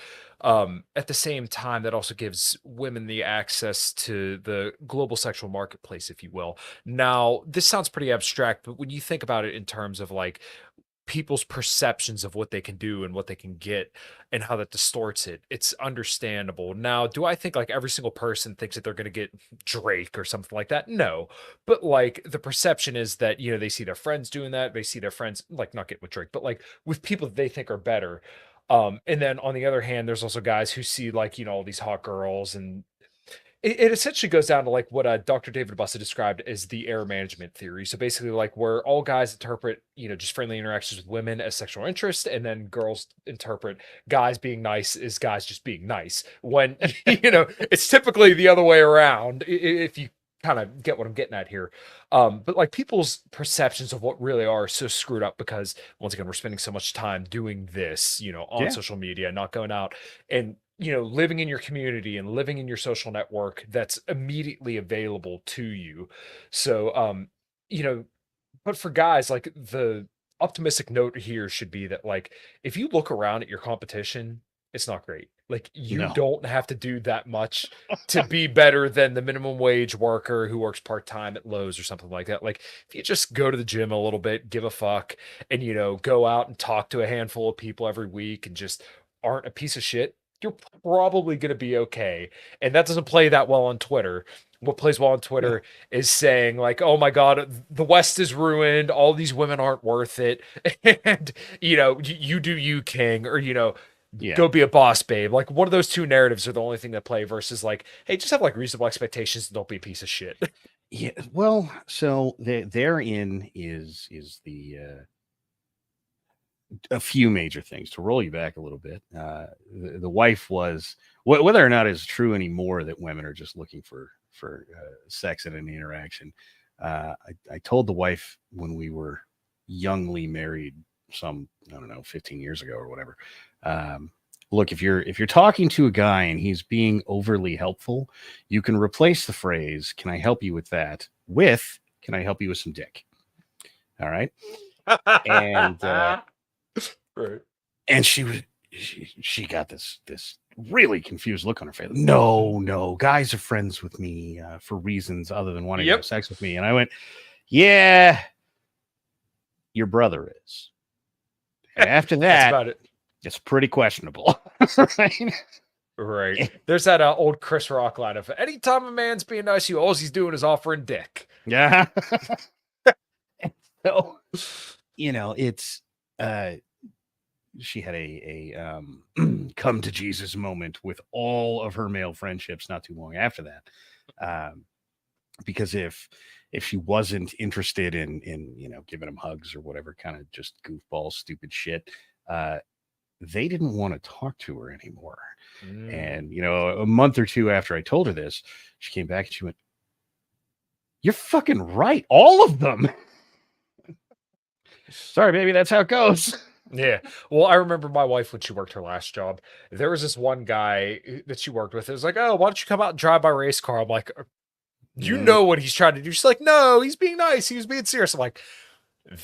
[SPEAKER 1] At the same time, that also gives women the access to the global sexual marketplace, if you will. Now, this sounds pretty abstract, but when you think about it in terms of like people's perceptions of what they can do and what they can get and how that distorts it, it's understandable. Now, do I think like every single person thinks that they're going to get Drake or something like that? No. But like the perception is that, they see their friends doing that. They see their friends like not getting with Drake, but like with people that they think are better. And then on the other hand, there's also guys who see like, all these hot girls, and it essentially goes down to like what Dr. David Bussa described as the error management theory. So basically like where all guys interpret, just friendly interactions with women as sexual interest, and then girls interpret guys being nice as guys just being nice, when, it's typically the other way around. If you kind of get what I'm getting at here. But like people's perceptions of what really are so screwed up because once again, we're spending so much time doing this, on
[SPEAKER 4] Yeah.
[SPEAKER 1] social media, not going out and, living in your community and living in your social network that's immediately available to you. So, you know, but for guys, like the optimistic note here should be that like if you look around at your competition, it's not great. Like you
[SPEAKER 4] No.
[SPEAKER 1] don't have to do that much to be better than the minimum wage worker who works part-time at Lowe's or something like that. Like if you just go to the gym a little bit, give a fuck, and go out and talk to a handful of people every week and just aren't a piece of shit, you're probably going to be okay. And that doesn't play that well on Twitter. What plays well on
[SPEAKER 4] No.
[SPEAKER 1] Twitter is saying like, "Oh my God, the West is ruined. All these women aren't worth it," and you do you, King, or
[SPEAKER 4] Yeah.
[SPEAKER 1] go be a boss, babe. Like one of those two narratives are the only thing that play versus like, hey, just have like reasonable expectations and don't be a piece of shit.
[SPEAKER 4] Yeah. Well, so therein is the a few major things to roll you back a little bit. The wife was whether or not it's true anymore that women are just looking for sex and an interaction. I told the wife when we were youngly married, some I don't know, 15 years ago or whatever. Look, if you're talking to a guy and he's being overly helpful, you can replace the phrase "Can I help you with that?" with "Can I help you with some dick?" All right, and
[SPEAKER 1] Right.
[SPEAKER 4] and she got this really confused look on her face. No, guys are friends with me for reasons other than wanting to have sex with me. And I went, yeah, your brother is. And after
[SPEAKER 1] That's
[SPEAKER 4] that,
[SPEAKER 1] about it.
[SPEAKER 4] it's pretty questionable. Right?
[SPEAKER 1] Right. There's that old Chris Rock line of anytime a man's being nice to you, all he's doing is offering dick.
[SPEAKER 4] Yeah. So, it's she had a come to Jesus moment with all of her male friendships not too long after that. Because if she wasn't interested in giving them hugs or whatever kind of just goofball stupid shit, they didn't want to talk to her anymore. And a month or two after I told her this, she came back and she went, "You're fucking right, all of them." Sorry, baby, that's how it goes.
[SPEAKER 1] Yeah. Well, I remember my wife when she worked her last job. There was this one guy that she worked with. It was like, "Oh, why don't you come out and drive my race car?" I'm like, "You know what he's trying to do." She's like, "No, he's being nice. He was being serious." I'm like,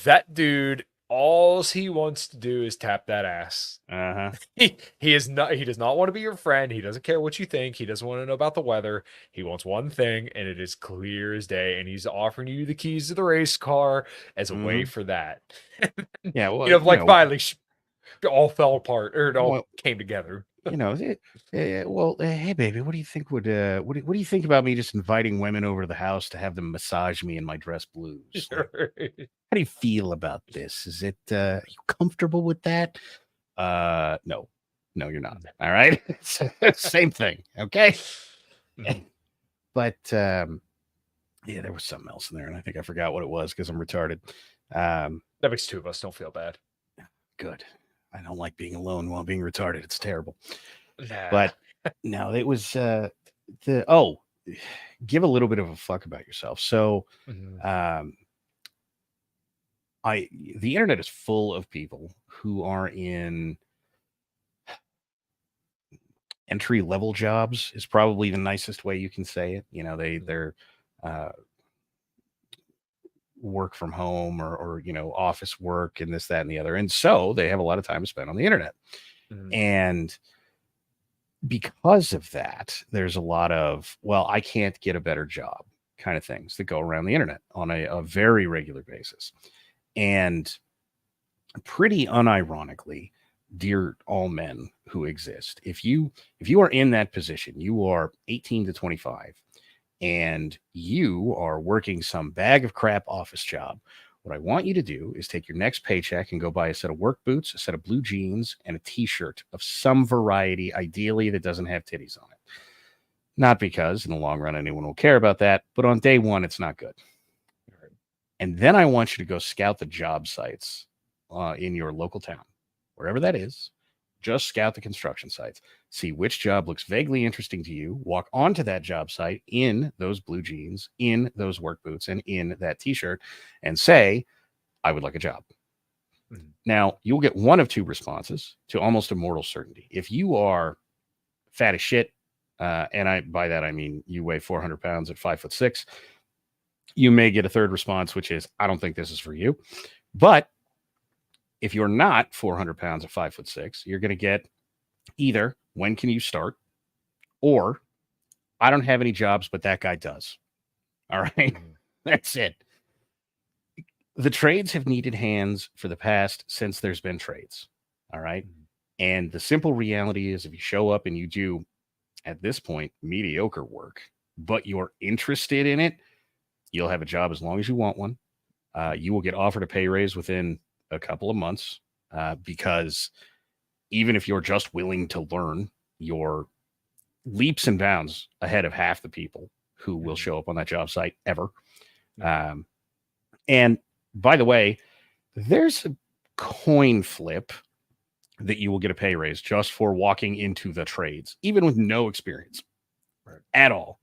[SPEAKER 1] "That dude, all he wants to do is tap that ass.
[SPEAKER 4] Uh-huh.
[SPEAKER 1] He is not. He does not want to be your friend. He doesn't care what you think. He doesn't want to know about the weather. He wants one thing, and it is clear as day. And he's offering you the keys to the race car as a way for that."
[SPEAKER 4] Yeah, well,
[SPEAKER 1] finally, all fell apart or it all came together.
[SPEAKER 4] Well, hey, baby, what do you think what do you think about me just inviting women over to the house to have them massage me in my dress blues? Like, how do you feel about this? Is it are you comfortable with that? No, you're not. All right. Same thing. Okay. But yeah, there was something else in there, and I think I forgot what it was because I'm retarded.
[SPEAKER 1] That makes two of us. Don't feel bad.
[SPEAKER 4] Good. I don't like being alone while being retarded. It's terrible.
[SPEAKER 1] Nah.
[SPEAKER 4] But no, it was give a little bit of a fuck about yourself. So the internet is full of people who are in entry level jobs is probably the nicest way you can say it. They're work from home or office work and this, that, and the other. And so they have a lot of time to spend on the internet. And because of that, there's a lot of, well, I can't get a better job kind of things that go around the internet on a very regular basis. And pretty unironically, dear all men who exist, if you are in that position, you are 18 to 25, and you are working some bag of crap office job, what I want you to do is take your next paycheck and go buy a set of work boots, a set of blue jeans, and a t-shirt of some variety, ideally that doesn't have titties on it. Not because in the long run anyone will care about that, but on day one, it's not good. And then I want you to go scout the job sites in your local town, wherever that is, Just scout the construction sites, see which job looks vaguely interesting to you, walk onto that job site in those blue jeans, in those work boots, and in that t-shirt, and say, I would like a job. Now, you'll get one of two responses to almost a mortal certainty. If you are fat as shit, and by that I mean you weigh 400 pounds at 5'6", you may get a third response, which is, I don't think this is for you. But if you're not 400 pounds at 5'6", you're going to get either, when can you start? Or, I don't have any jobs, but that guy does. All right. That's it. The trades have needed hands for the past since there's been trades. All right. And the simple reality is, if you show up and you do, at this point, mediocre work, but you're interested in it, you'll have a job as long as you want one. You will get offered a pay raise within a couple of months, because even if you're just willing to learn, you're leaps and bounds ahead of half the people who will show up on that job site ever. And by the way, there's a coin flip that you will get a pay raise just for walking into the trades, even with no experience at all.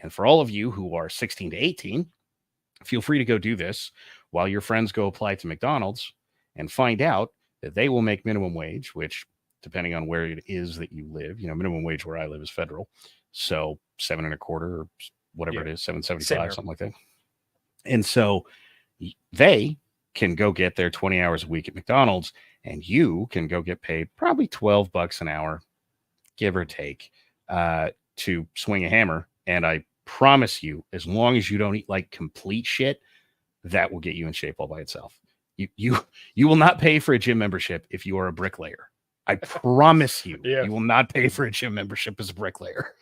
[SPEAKER 4] And for all of you who are 16 to 18, feel free to go do this while your friends go apply to McDonald's and find out that they will make minimum wage, which, depending on where it is that you live, minimum wage where I live is federal. So $7.25 or whatever it is, $7.75, something like that. And so they can go get their 20 hours a week at McDonald's, and you can go get paid probably $12 an hour, give or take, to swing a hammer. And I promise you, as long as you don't eat like complete shit, that will get you in shape all by itself. You will not pay for a gym membership if you are a bricklayer. I promise you, you will not pay for a gym membership as a bricklayer.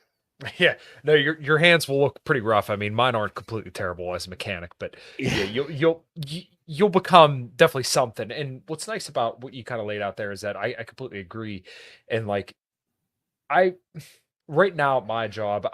[SPEAKER 1] Yeah, no, your hands will look pretty rough. I mean, mine aren't completely terrible as a mechanic, but you'll become definitely something. And what's nice about what you kind of laid out there is that I completely agree. And like, right now at my job,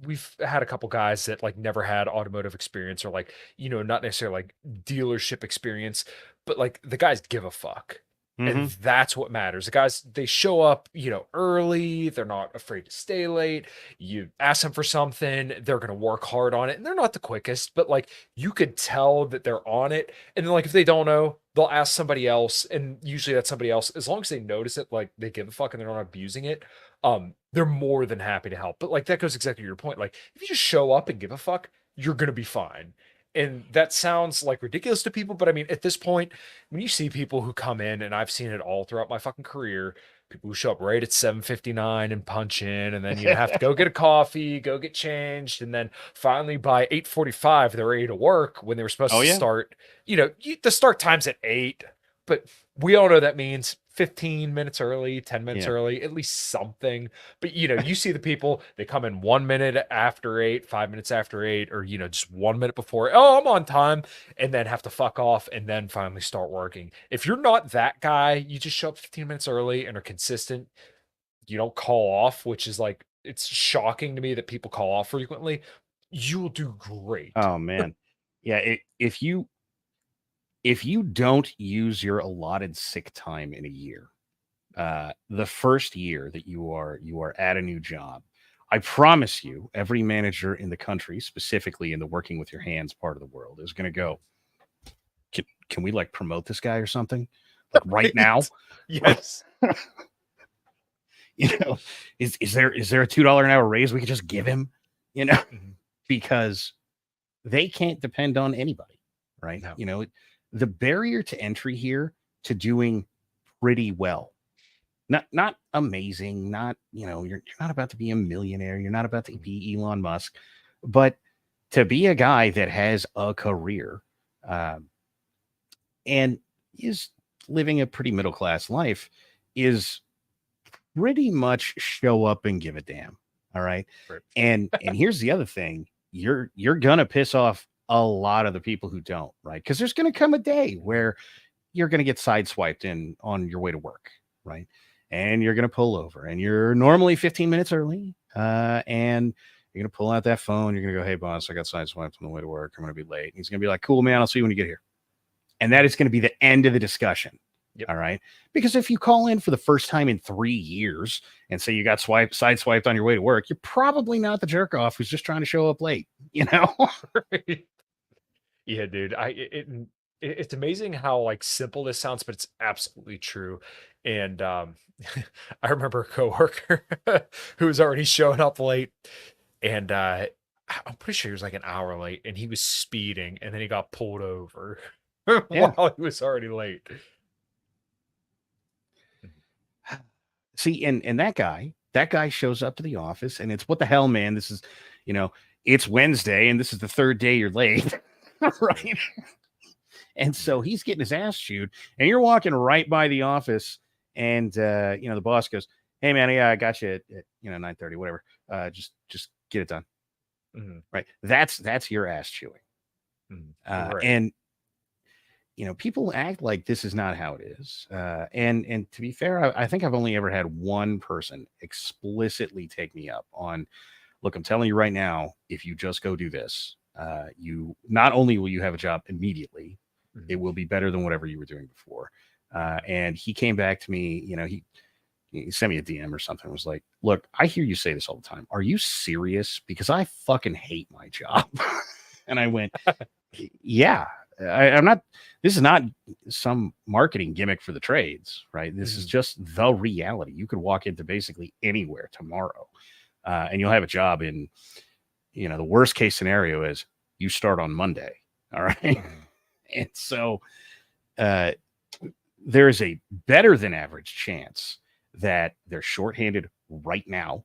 [SPEAKER 1] we've had a couple guys that like never had automotive experience, or like, not necessarily like dealership experience, but like the guys give a fuck. And that's what matters. The guys, they show up, early. They're not afraid to stay late. You ask them for something, they're going to work hard on it. And they're not the quickest, but like, you could tell that they're on it. And then like, if they don't know, they'll ask somebody else. And usually that's somebody else, as long as they notice it, like they give a fuck and they're not abusing it. They're more than happy to help. But like, that goes exactly to your point. Like, if you just show up and give a fuck, you're going to be fine. And that sounds like ridiculous to people, but I mean, at this point, when you see people who come in, and I've seen it all throughout my fucking career, people who show up right at 7:59 and punch in, and then you have to go get a coffee, go get changed, and then finally by 8:45 they're ready to work when they were supposed to start. The start time's at 8, but we all know that means 15 minutes early, 10 minutes early, at least something. But you see the people, they come in 1 minute after 8, 5 minutes after 8, or just 1 minute before, oh, I'm on time, and then have to fuck off and then finally start working. If you're not that guy, you just show up 15 minutes early and are consistent, you don't call off, which is like, it's shocking to me that people call off frequently, you will do great.
[SPEAKER 4] Oh man. Yeah, if you don't use your allotted sick time in a year, the first year that you are at a new job, I promise you, every manager in the country, specifically in the working with your hands part of the world, is going to go, can we like promote this guy or something? Like right now?
[SPEAKER 1] Yes.
[SPEAKER 4] Is there a $2 an hour raise we could just give him? Because they can't depend on anybody, right? No. The barrier to entry here to doing pretty well, not amazing, not, you're not about to be a millionaire. You're not about to be Elon Musk, but to be a guy that has a career, and is living a pretty middle-class life, is pretty much show up and give a damn. All right. And here's the other thing. You're going to piss off a lot of the people who don't, right? Because there's going to come a day where you're going to get sideswiped on your way to work, right? And you're going to pull over, and you're normally 15 minutes early, and you're going to pull out that phone. You're going to go, hey, boss, I got sideswiped on the way to work. I'm going to be late. And he's going to be like, cool, man, I'll see you when you get here. And that is going to be the end of the discussion.
[SPEAKER 1] Yep.
[SPEAKER 4] All right. Because if you call in for the first time in 3 years and say you got sideswiped on your way to work, you're probably not the jerk off who's just trying to show up late, you know?
[SPEAKER 1] Yeah, dude. It's amazing how like simple this sounds, but it's absolutely true. And I remember a coworker who was already showing up late, and I'm pretty sure he was like an hour late, and he was speeding, and then he got pulled over
[SPEAKER 4] Yeah.
[SPEAKER 1] while he was already late.
[SPEAKER 4] See, and that guy shows up to the office and it's what the hell, man? This is, it's Wednesday and this is the third day you're late. Right. And so he's getting his ass chewed, and you're walking right by the office, and the boss goes, "Hey man, yeah, I got you at 9:30, whatever. Just get it done."
[SPEAKER 1] Mhm.
[SPEAKER 4] Right. That's your ass chewing.
[SPEAKER 1] Right.
[SPEAKER 4] And people act like this is not how it is. And to be fair, I think I've only ever had one person explicitly take me up on, look, I'm telling you right now, if you just go do this, you not only will you have a job immediately, it will be better than whatever you were doing before. And he came back to me, he sent me a DM or something. Was like, look, I hear you say this all the time. Are you serious? Because I fucking hate my job. And I went, yeah, I'm not, this is not some marketing gimmick for the trades, right? This is just the reality. You could walk into basically anywhere tomorrow, and you'll have a job in, the worst case scenario is you start on Monday. All right. And so there is a better than average chance that they're shorthanded right now,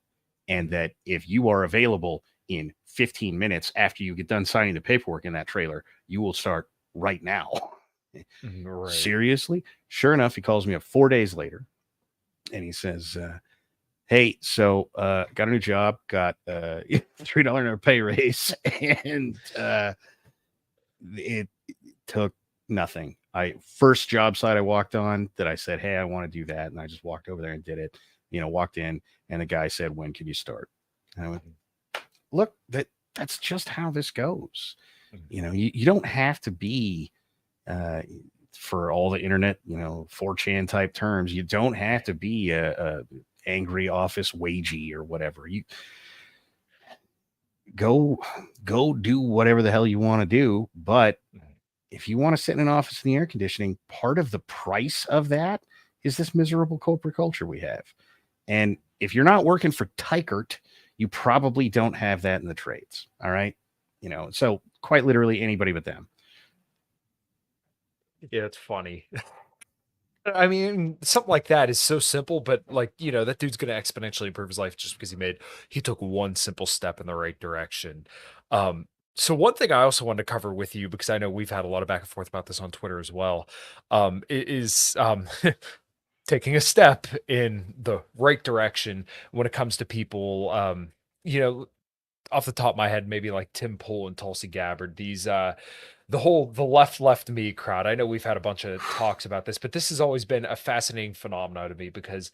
[SPEAKER 4] and that if you are available in 15 minutes after you get done signing the paperwork in that trailer, you will start right now.
[SPEAKER 1] Right.
[SPEAKER 4] Seriously? Sure enough, he calls me up 4 days later, and he says, hey, so got a new job, got $3 an hour pay raise, and it took nothing. First job site I walked on that I said, hey, I want to do that. And I just walked over there and did it, walked in, and the guy said, when can you start? And I went, look, that's just how this goes. You don't have to be, for all the internet, 4chan type terms, you don't have to be a angry office wagey or whatever. You go do whatever the hell you want to do. But if you want to sit in an office in the air conditioning, part of the price of that is this miserable corporate culture we have. And if you're not working for Tykert, you probably don't have that in the trades. All right. So quite literally anybody but them.
[SPEAKER 1] Yeah, it's funny. I mean, something like that is so simple, but like, that dude's going to exponentially improve his life just because he took one simple step in the right direction. So one thing I also wanted to cover with you, because I know we've had a lot of back and forth about this on Twitter as well, is taking a step in the right direction when it comes to people, off the top of my head, maybe like Tim Pool and Tulsi Gabbard, these the left me crowd. I know we've had a bunch of talks about this, but this has always been a fascinating phenomenon to me because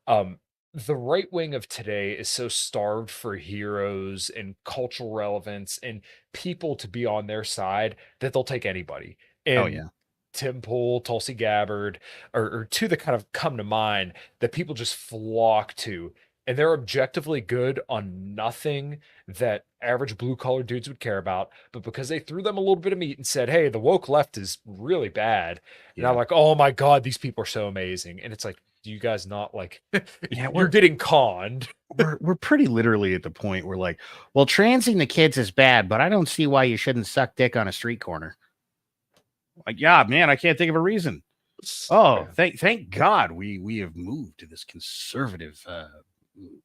[SPEAKER 1] the right wing of today is so starved for heroes and cultural relevance and people to be on their side that they'll take anybody. And
[SPEAKER 4] Oh yeah.
[SPEAKER 1] Tim Pool, Tulsi Gabbard, or two that kind of come to mind that people just flock to. And they're objectively good on nothing that average blue collar dudes would care about. But because they threw them a little bit of meat and said, hey, the woke left is really bad. And I'm like, oh my God, these people are so amazing. And it's like, do you guys not like, you're getting conned.
[SPEAKER 4] We're pretty literally at the point where like, well, transing the kids is bad, but I don't see why you shouldn't suck dick on a street corner. Like, yeah, man, I can't think of a reason. Oh, thank God we have moved to this conservative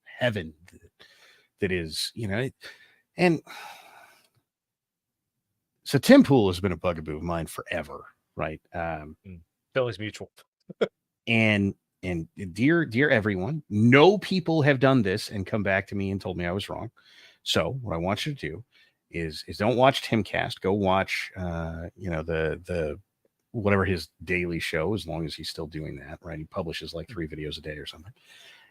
[SPEAKER 4] heaven that is, and so Tim Pool has been a bugaboo of mine forever, right?
[SPEAKER 1] Feelings mutual.
[SPEAKER 4] and dear everyone, no people have done this and come back to me and told me I was wrong. So what I want you to do is don't watch Timcast. Go watch the whatever his daily show, as long as he's still doing that, right? He publishes like 3 videos a day or something.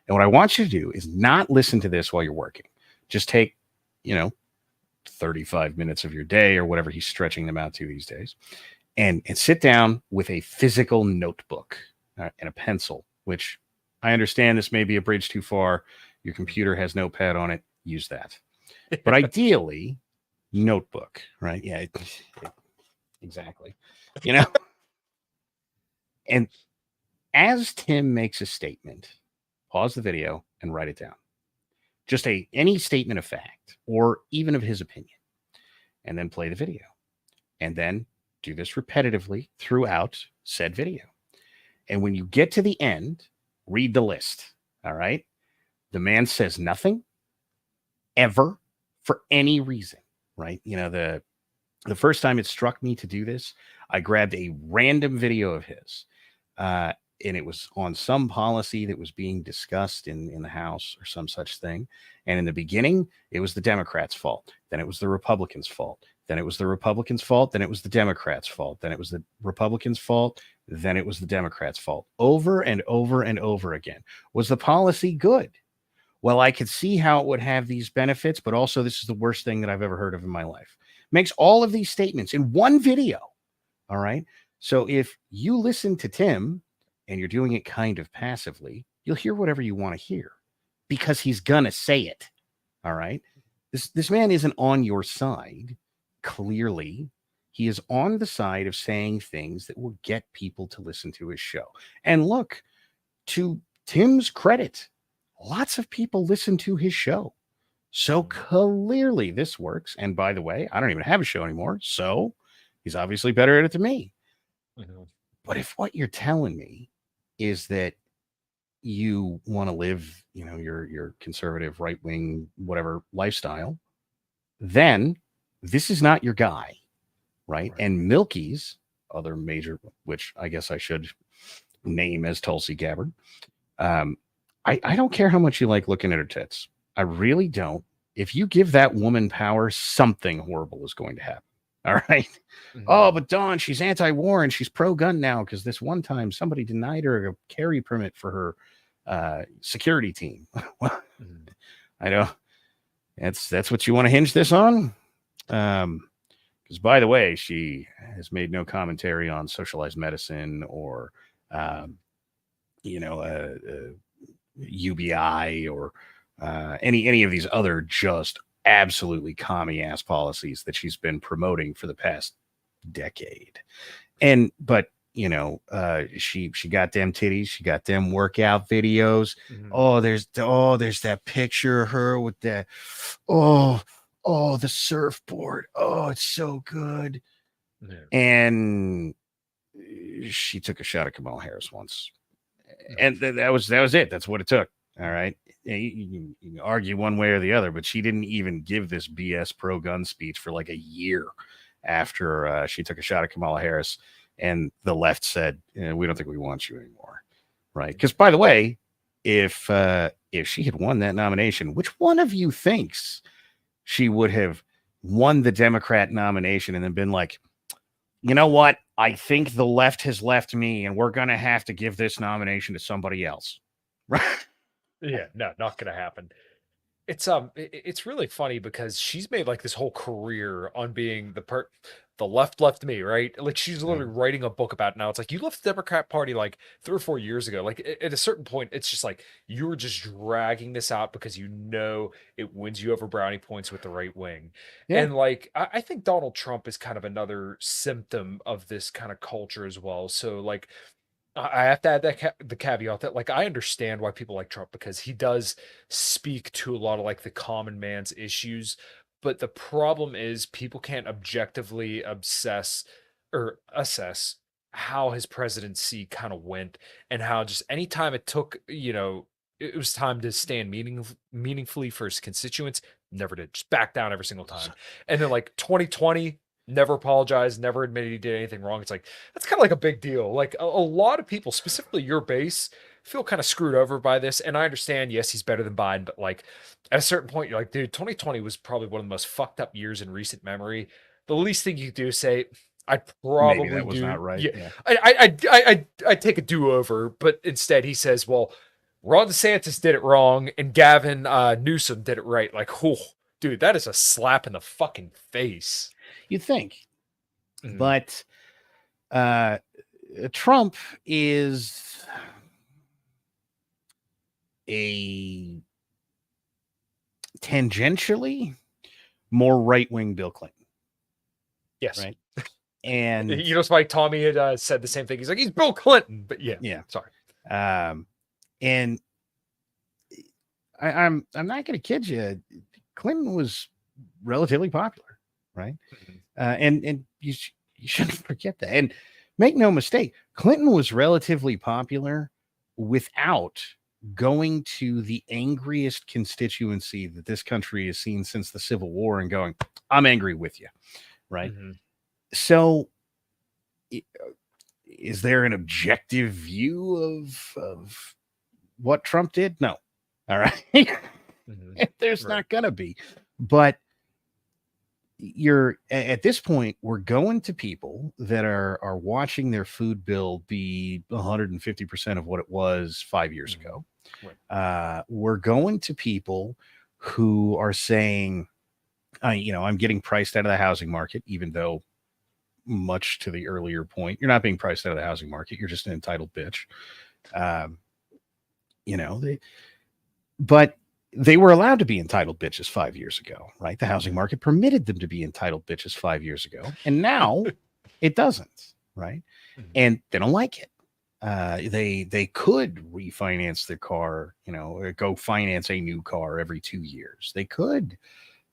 [SPEAKER 4] And what I want you to do is not listen to this while you're working. Just take, 35 minutes of your day or whatever he's stretching them out to these days, and sit down with a physical notebook, and a pencil, which I understand this may be a bridge too far. Your computer has notepad on it. Use that. But ideally, notebook, right? Yeah, exactly. You know, and as Tim makes a statement, pause the video and write it down. Just any statement of fact or even of his opinion, and then play the video. And then do this repetitively throughout said video. And when you get to the end, read the list. All right. The man says nothing ever for any reason, right? You know, the first time it struck me to do this, I grabbed a random video of his, and it was on some policy that was being discussed in the House or some such thing. And in the beginning, it was the Democrats' fault. Then it was the Republicans' fault. Then it was the Republicans' fault. Then it was the Democrats' fault. Then it was the Republicans' fault. Then it was the Democrats' fault. Over and over and over again. Was the policy good? Well, I could see how it would have these benefits, but also this is the worst thing that I've ever heard of in my life. Makes all of these statements in one video. All right. So if you listen to Tim and you're doing it kind of passively, you'll hear whatever you want to hear because he's going to say it. All right. This man isn't on your side. Clearly, he is on the side of saying things that will get people to listen to his show. And look, to Tim's credit, lots of people listen to his show. So clearly this works. And by the way, I don't even have a show anymore. So he's obviously better at it than me. Mm-hmm. But if what you're telling me is that you want to live, you know, your conservative, right-wing, whatever lifestyle, then this is not your guy, right? And Milky's other major, which I guess I should name as Tulsi Gabbard. I don't care how much you like looking at her tits. I really don't. If you give that woman power, something horrible is going to happen. All right. Mm-hmm. Oh, but Dawn, she's anti-war and she's pro-gun now because this one time somebody denied her a carry permit for her security team. Well, I know that's what you want to hinge this on. Because by the way, she has made no commentary on socialized medicine or, UBI or any of these other just absolutely commie ass policies that she's been promoting for the past decade. But you know, she got them titties, she got them workout videos. Mm-hmm. There's that picture of her with that. The surfboard. Oh, it's so good. Yeah. And she took a shot at Kamala Harris once. And that was it. That's what it took. All right. You can argue one way or the other, but she didn't even give this BS pro-gun speech for like a year after she took a shot at Kamala Harris. And the left said, we don't think we want you anymore. Right. Because, by the way, if she had won that nomination, which one of you thinks she would have won the Democrat nomination and then been like, you know what? I think the left has left me and we're going to have to give this nomination to somebody else. Right.
[SPEAKER 1] Yeah, no, not going to happen. It's really funny because she's made like this whole career on being the left left me, right? Like she's literally writing a book about it now. It's like you left the Democrat Party like 3 or 4 years ago. Like at a certain point, it's just like you're just dragging this out because you know it wins you over brownie points with the right wing. Yeah. And like I think Donald Trump is kind of another symptom of this kind of culture as well. So like I have to add the caveat that like I understand why people like Trump because he does speak to a lot of like the common man's issues, but the problem is people can't objectively assess how his presidency kind of went and how just anytime it took, it was time to stand meaningfully for his constituents, never did, just back down every single time. And then like 2020, never apologized, never admitted he did anything wrong. It's like, that's kind of like a big deal. Like a lot of people, specifically your base, feel kind of screwed over by this. And I understand, yes, he's better than Biden, but like at a certain point, you're like, dude, 2020 was probably one of the most fucked up years in recent memory. The least thing you could do is say, I'd probably
[SPEAKER 4] maybe that was not right.
[SPEAKER 1] Yeah. I'd take a do-over, but instead he says, well, Ron DeSantis did it wrong and Gavin Newsom did it right. Like, oh, dude, that is a slap in the fucking face.
[SPEAKER 4] You think, but Trump is a tangentially more right-wing Bill Clinton.
[SPEAKER 1] Yes.
[SPEAKER 4] Right. And
[SPEAKER 1] you know, Spike Tommy had said the same thing. He's like, he's Bill Clinton, but yeah. Sorry.
[SPEAKER 4] And I'm not going to kid you. Clinton was relatively popular, right? And you shouldn't forget that. And make no mistake, Clinton was relatively popular without going to the angriest constituency that this country has seen since the Civil War and going, I'm angry with you, right? So is there an objective view of what Trump did? No. All right. There's not going to be. But you're at this point, we're going to people that are watching their food bill be 150% of what it was 5 years ago. We're going to people who are saying, I'm getting priced out of the housing market, even though much to the earlier point, you're not being priced out of the housing market. You're just an entitled bitch. But they were allowed to be entitled bitches 5 years ago, right? The housing market permitted them to be entitled bitches 5 years ago. And now it doesn't, right? And they don't like it. They could refinance their car, or go finance a new car every 2 years. They could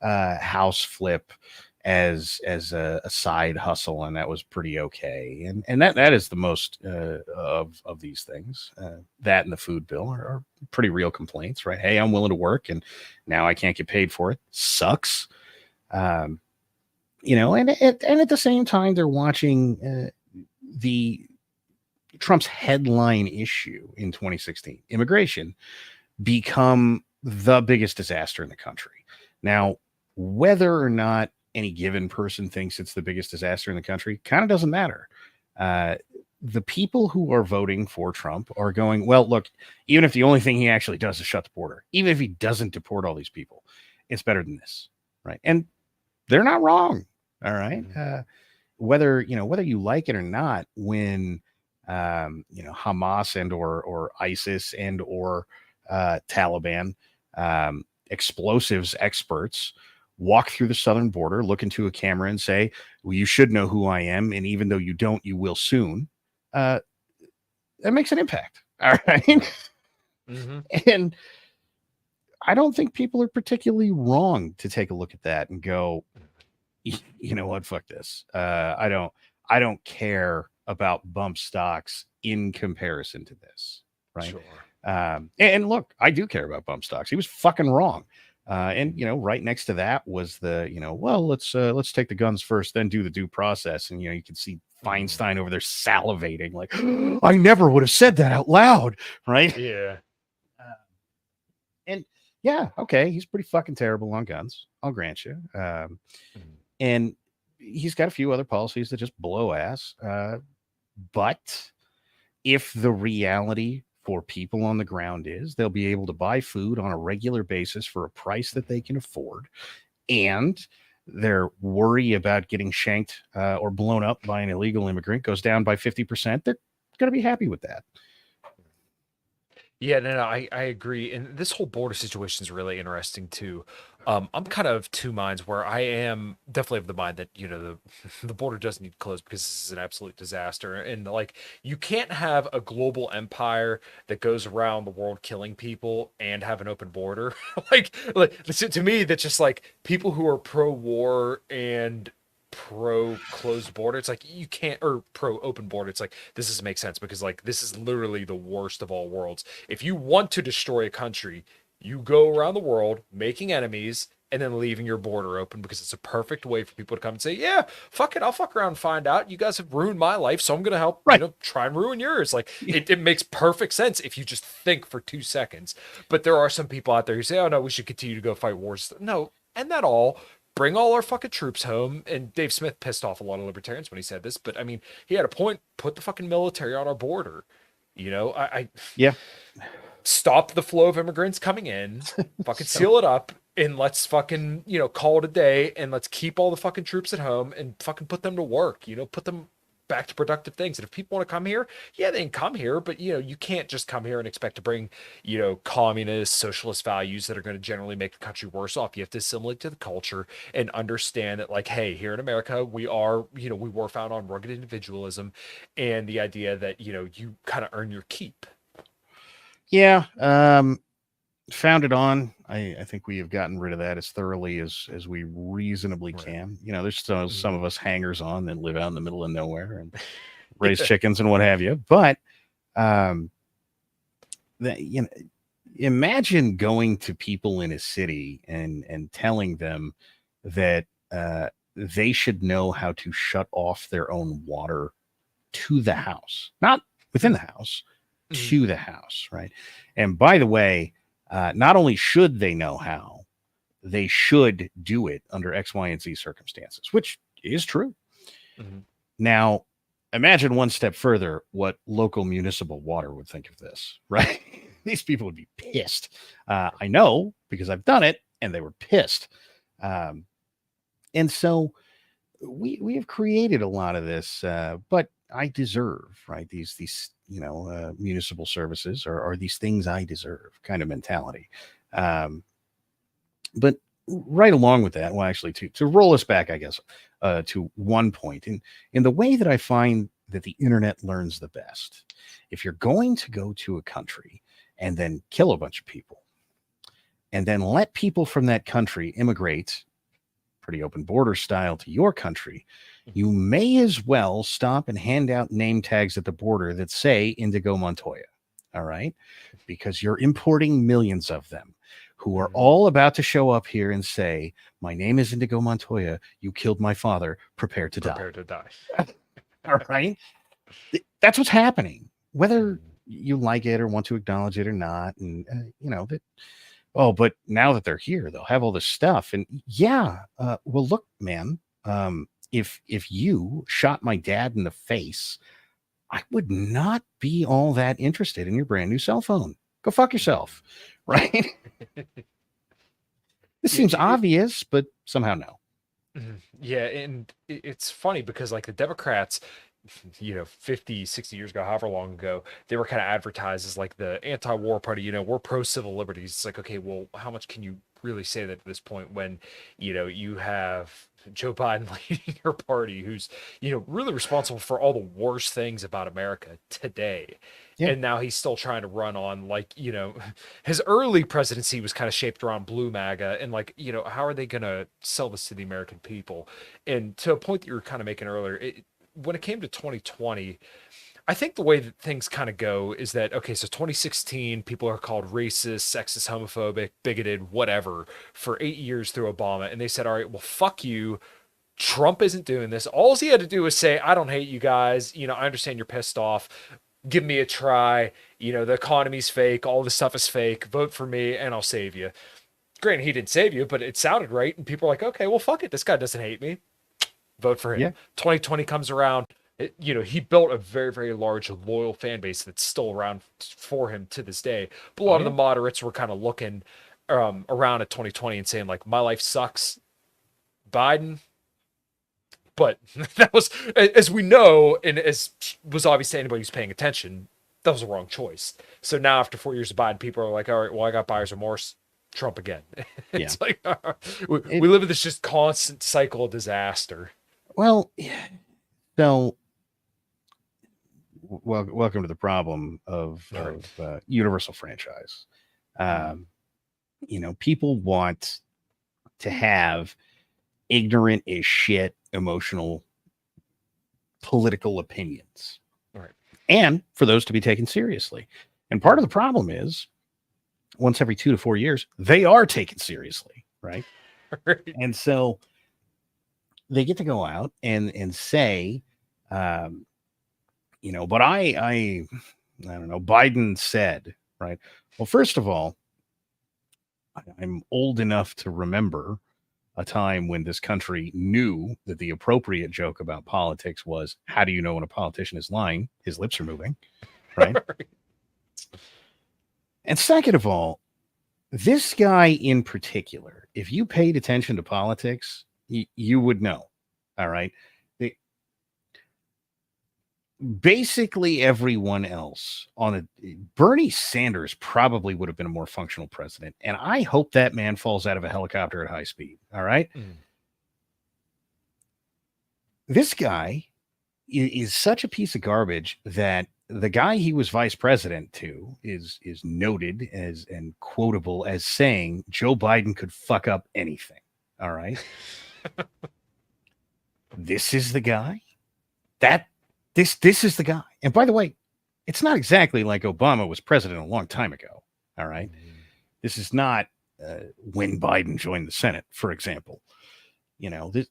[SPEAKER 4] house flip as a side hustle, and that was pretty okay. And that is the most of these things. That and the food bill are pretty real complaints, right? Hey, I'm willing to work, and now I can't get paid for it. Sucks. And at the same time, they're watching the Trump's headline issue in 2016, immigration, become the biggest disaster in the country. Now, whether or not any given person thinks it's the biggest disaster in the country kind of doesn't matter. The people who are voting for Trump are going, well, look, even if the only thing he actually does is shut the border, even if he doesn't deport all these people, it's better than this, right? And they're not wrong. All right. Whether you like it or not, when Hamas and or ISIS and or Taliban explosives experts walk through the southern border, look into a camera and say, well, you should know who I am. And even though you don't, you will soon. That makes an impact. All right. And I don't think people are particularly wrong to take a look at that and go, you know what, fuck this. I don't care about bump stocks in comparison to this. Right. Sure. And look, I do care about bump stocks. He was fucking wrong. And right next to that was the, well, let's take the guns first, then do the due process. And you can see Feinstein over there salivating, like, I never would have said that out loud, right?
[SPEAKER 1] Yeah.
[SPEAKER 4] And yeah, okay, he's pretty fucking terrible on guns. I'll grant you. And he's got a few other policies that just blow ass. But if the reality for people on the ground is they'll be able to buy food on a regular basis for a price that they can afford, and their worry about getting shanked or blown up by an illegal immigrant goes down by 50%, they're going to be happy with that.
[SPEAKER 1] Yeah, no, I agree. And this whole border situation is really interesting too. I'm kind of two minds where I am definitely of the mind that, the border does need to close because this is an absolute disaster. And like, you can't have a global empire that goes around the world killing people and have an open border. like to me, that's just like people who are pro-war and pro closed border, it's like you can't, or pro open border, it's like this doesn't make sense because like this is literally the worst of all worlds. If you want to destroy a country, you go around the world making enemies and then leaving your border open because it's a perfect way for people to come and say, yeah, fuck it, I'll fuck around and find out. You guys have ruined my life, so I'm gonna help try and ruin yours. Like it makes perfect sense if you just think for 2 seconds. But there are some people out there who say, oh no, we should continue to go fight wars. No, and that all bring all our fucking troops home. And Dave Smith pissed off a lot of libertarians when he said this, but I mean, he had a point. Put the fucking military on our border.
[SPEAKER 4] Yeah.
[SPEAKER 1] Stop the flow of immigrants coming in. Fucking seal it up, and let's fucking call it a day. And let's keep all the fucking troops at home and fucking put them to work. Put them back to productive things. And if people want to come here, yeah, they can come here, but you can't just come here and expect to bring, communist, socialist values that are going to generally make the country worse off. You have to assimilate to the culture and understand that, like, hey, here in America, we were found on rugged individualism and the idea that, you kind of earn your keep.
[SPEAKER 4] Yeah. Founded on, I think we have gotten rid of that as thoroughly as we reasonably can. There's still some of us hangers on that live out in the middle of nowhere and raise chickens and what have you. But imagine going to people in a city and telling them that they should know how to shut off their own water to the house, not within the house, to the house, right? And by the way, not only should they know how, they should do it under X, Y, and Z circumstances, which is true. Now, imagine one step further what local municipal water would think of this, right? These people would be pissed. I know because I've done it, and they were pissed. And so we have created a lot of this, but I deserve, right? These municipal services are these things I deserve kind of mentality. But right along with that, well, actually, to roll us back, I guess, to one point in the way that I find that the internet learns the best. If you're going to go to a country and then kill a bunch of people and then let people from that country immigrate pretty open border style to your country, you may as well stop and hand out name tags at the border that say Indigo Montoya. All right. Because you're importing millions of them who are all about to show up here and say, my name is Indigo Montoya. You killed my father. Prepare to die.
[SPEAKER 1] Prepare to die.
[SPEAKER 4] All right. That's what's happening, whether you like it or want to acknowledge it or not. And, that. Oh, but now that they're here, they'll have all this stuff. And well, look, man, if you shot my dad in the face, I would not be all that interested in your brand new cell phone. Go fuck yourself. Right. This seems obvious, but somehow no.
[SPEAKER 1] Yeah. And it's funny because like the Democrats, 50, 60 years ago, however long ago, they were kind of advertised as like the anti-war party, we're pro-civil liberties. It's like, okay, well, how much can you really say that at this point when, you have Joe Biden leading your party who's, really responsible for all the worst things about America today. Yeah. And now he's still trying to run on like, his early presidency was kind of shaped around blue MAGA and like, how are they going to sell this to the American people? And to a point that you were kind of making earlier, when it came to 2020, I think the way that things kind of go is that, okay, so 2016, people are called racist, sexist, homophobic, bigoted, whatever, for 8 years through Obama. And they said, all right, well, fuck you. Trump isn't doing this. All he had to do was say, I don't hate you guys. I understand you're pissed off. Give me a try. The economy's fake. All this stuff is fake. Vote for me and I'll save you. Granted, he didn't save you, but it sounded right. And people are like, okay, well, fuck it. This guy doesn't hate me. Vote for him. Yeah. 2020 comes around. He built a very, very large, loyal fan base that's still around for him to this day. But a lot of the moderates were kind of looking around at 2020 and saying, like, my life sucks, Biden. But that was, as we know, and as was obvious to anybody who's paying attention, that was a wrong choice. So now after 4 years of Biden, people are like, all right, well, I got buyer's remorse. Trump again. It's like we live in this just constant cycle of disaster.
[SPEAKER 4] Well, so welcome to the problem of universal franchise. People want to have ignorant as shit, emotional, political opinions.
[SPEAKER 1] Right.
[SPEAKER 4] And for those to be taken seriously. And part of the problem is once every 2 to 4 years, they are taken seriously. Right. And so they get to go out and say, but I don't know, Biden said, right. Well, first of all, I'm old enough to remember a time when this country knew that the appropriate joke about politics was, how do you know when a politician is lying? His lips are moving. Right. And second of all, this guy in particular, if you paid attention to politics, you would know. All right. basically everyone else on Bernie Sanders probably would have been a more functional president. And I hope that man falls out of a helicopter at high speed. All right. This guy is such a piece of garbage that the guy he was vice president to is noted as and quotable as saying Joe Biden could fuck up anything. All right. This is the guy. This is the guy. And by the way, it's not exactly like Obama was president a long time ago. All right. This is not when Biden joined the Senate, for example. You know, this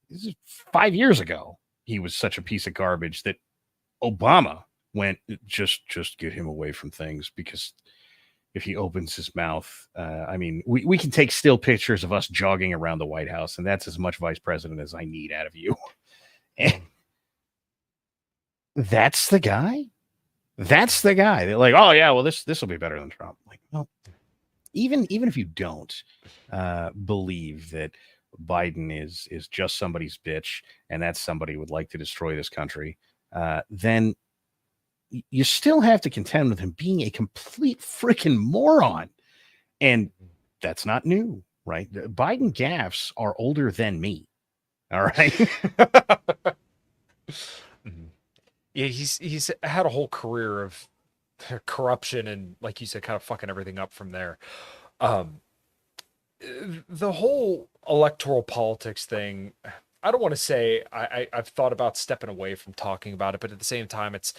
[SPEAKER 4] is 5 years ago. He was such a piece of garbage that Obama went, just get him away from things, because if he opens his mouth, I mean, we can take still pictures of us jogging around the White House, and that's as much vice president as I need out of you. And that's the guy. That's the guy. They're like, oh yeah, well this will be better than Trump. Like, well, even if you don't believe that Biden is just somebody's bitch and that somebody would like to destroy this country, then you still have to contend with him being a complete freaking moron. And that's not new, right? Biden gaffes are older than me. All right.
[SPEAKER 1] Yeah, he's had a whole career of corruption and, like you said, kind of fucking everything up from there. The whole electoral politics thing, I don't want to say I've thought about stepping away from talking about it, but at the same time, it's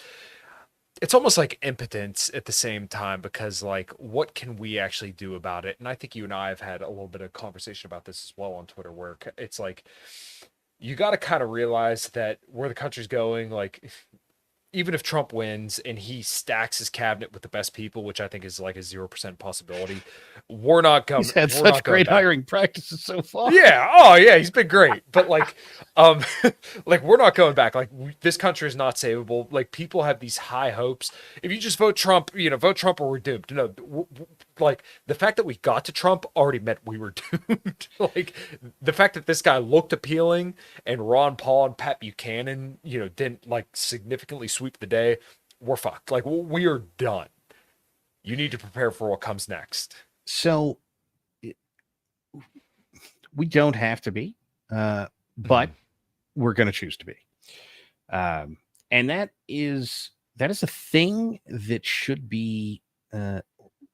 [SPEAKER 1] almost like impotence at the same time, because like, what can we actually do about it? And I think you and I have had a little bit of conversation about this as well on Twitter, where it's like, you got to kind of realize that where the country's going, like, even if Trump wins and he stacks his cabinet with the best people, which I think is like a 0% possibility, we're not going.
[SPEAKER 4] He's had such great hiring practices so far.
[SPEAKER 1] Yeah. Oh yeah. He's been great. But like, like, we're not going back. Like, this country is not savable. Like, people have these high hopes. If you just vote Trump, vote Trump or we're doomed. No, like, the fact that we got to Trump already meant we were doomed. Like, the fact that this guy looked appealing and Ron Paul and Pat Buchanan, didn't like significantly sweep the day, we're fucked. Like, we are done. You need to prepare for what comes next.
[SPEAKER 4] So we don't have to be, but we're going to choose to be. And that is a thing that should be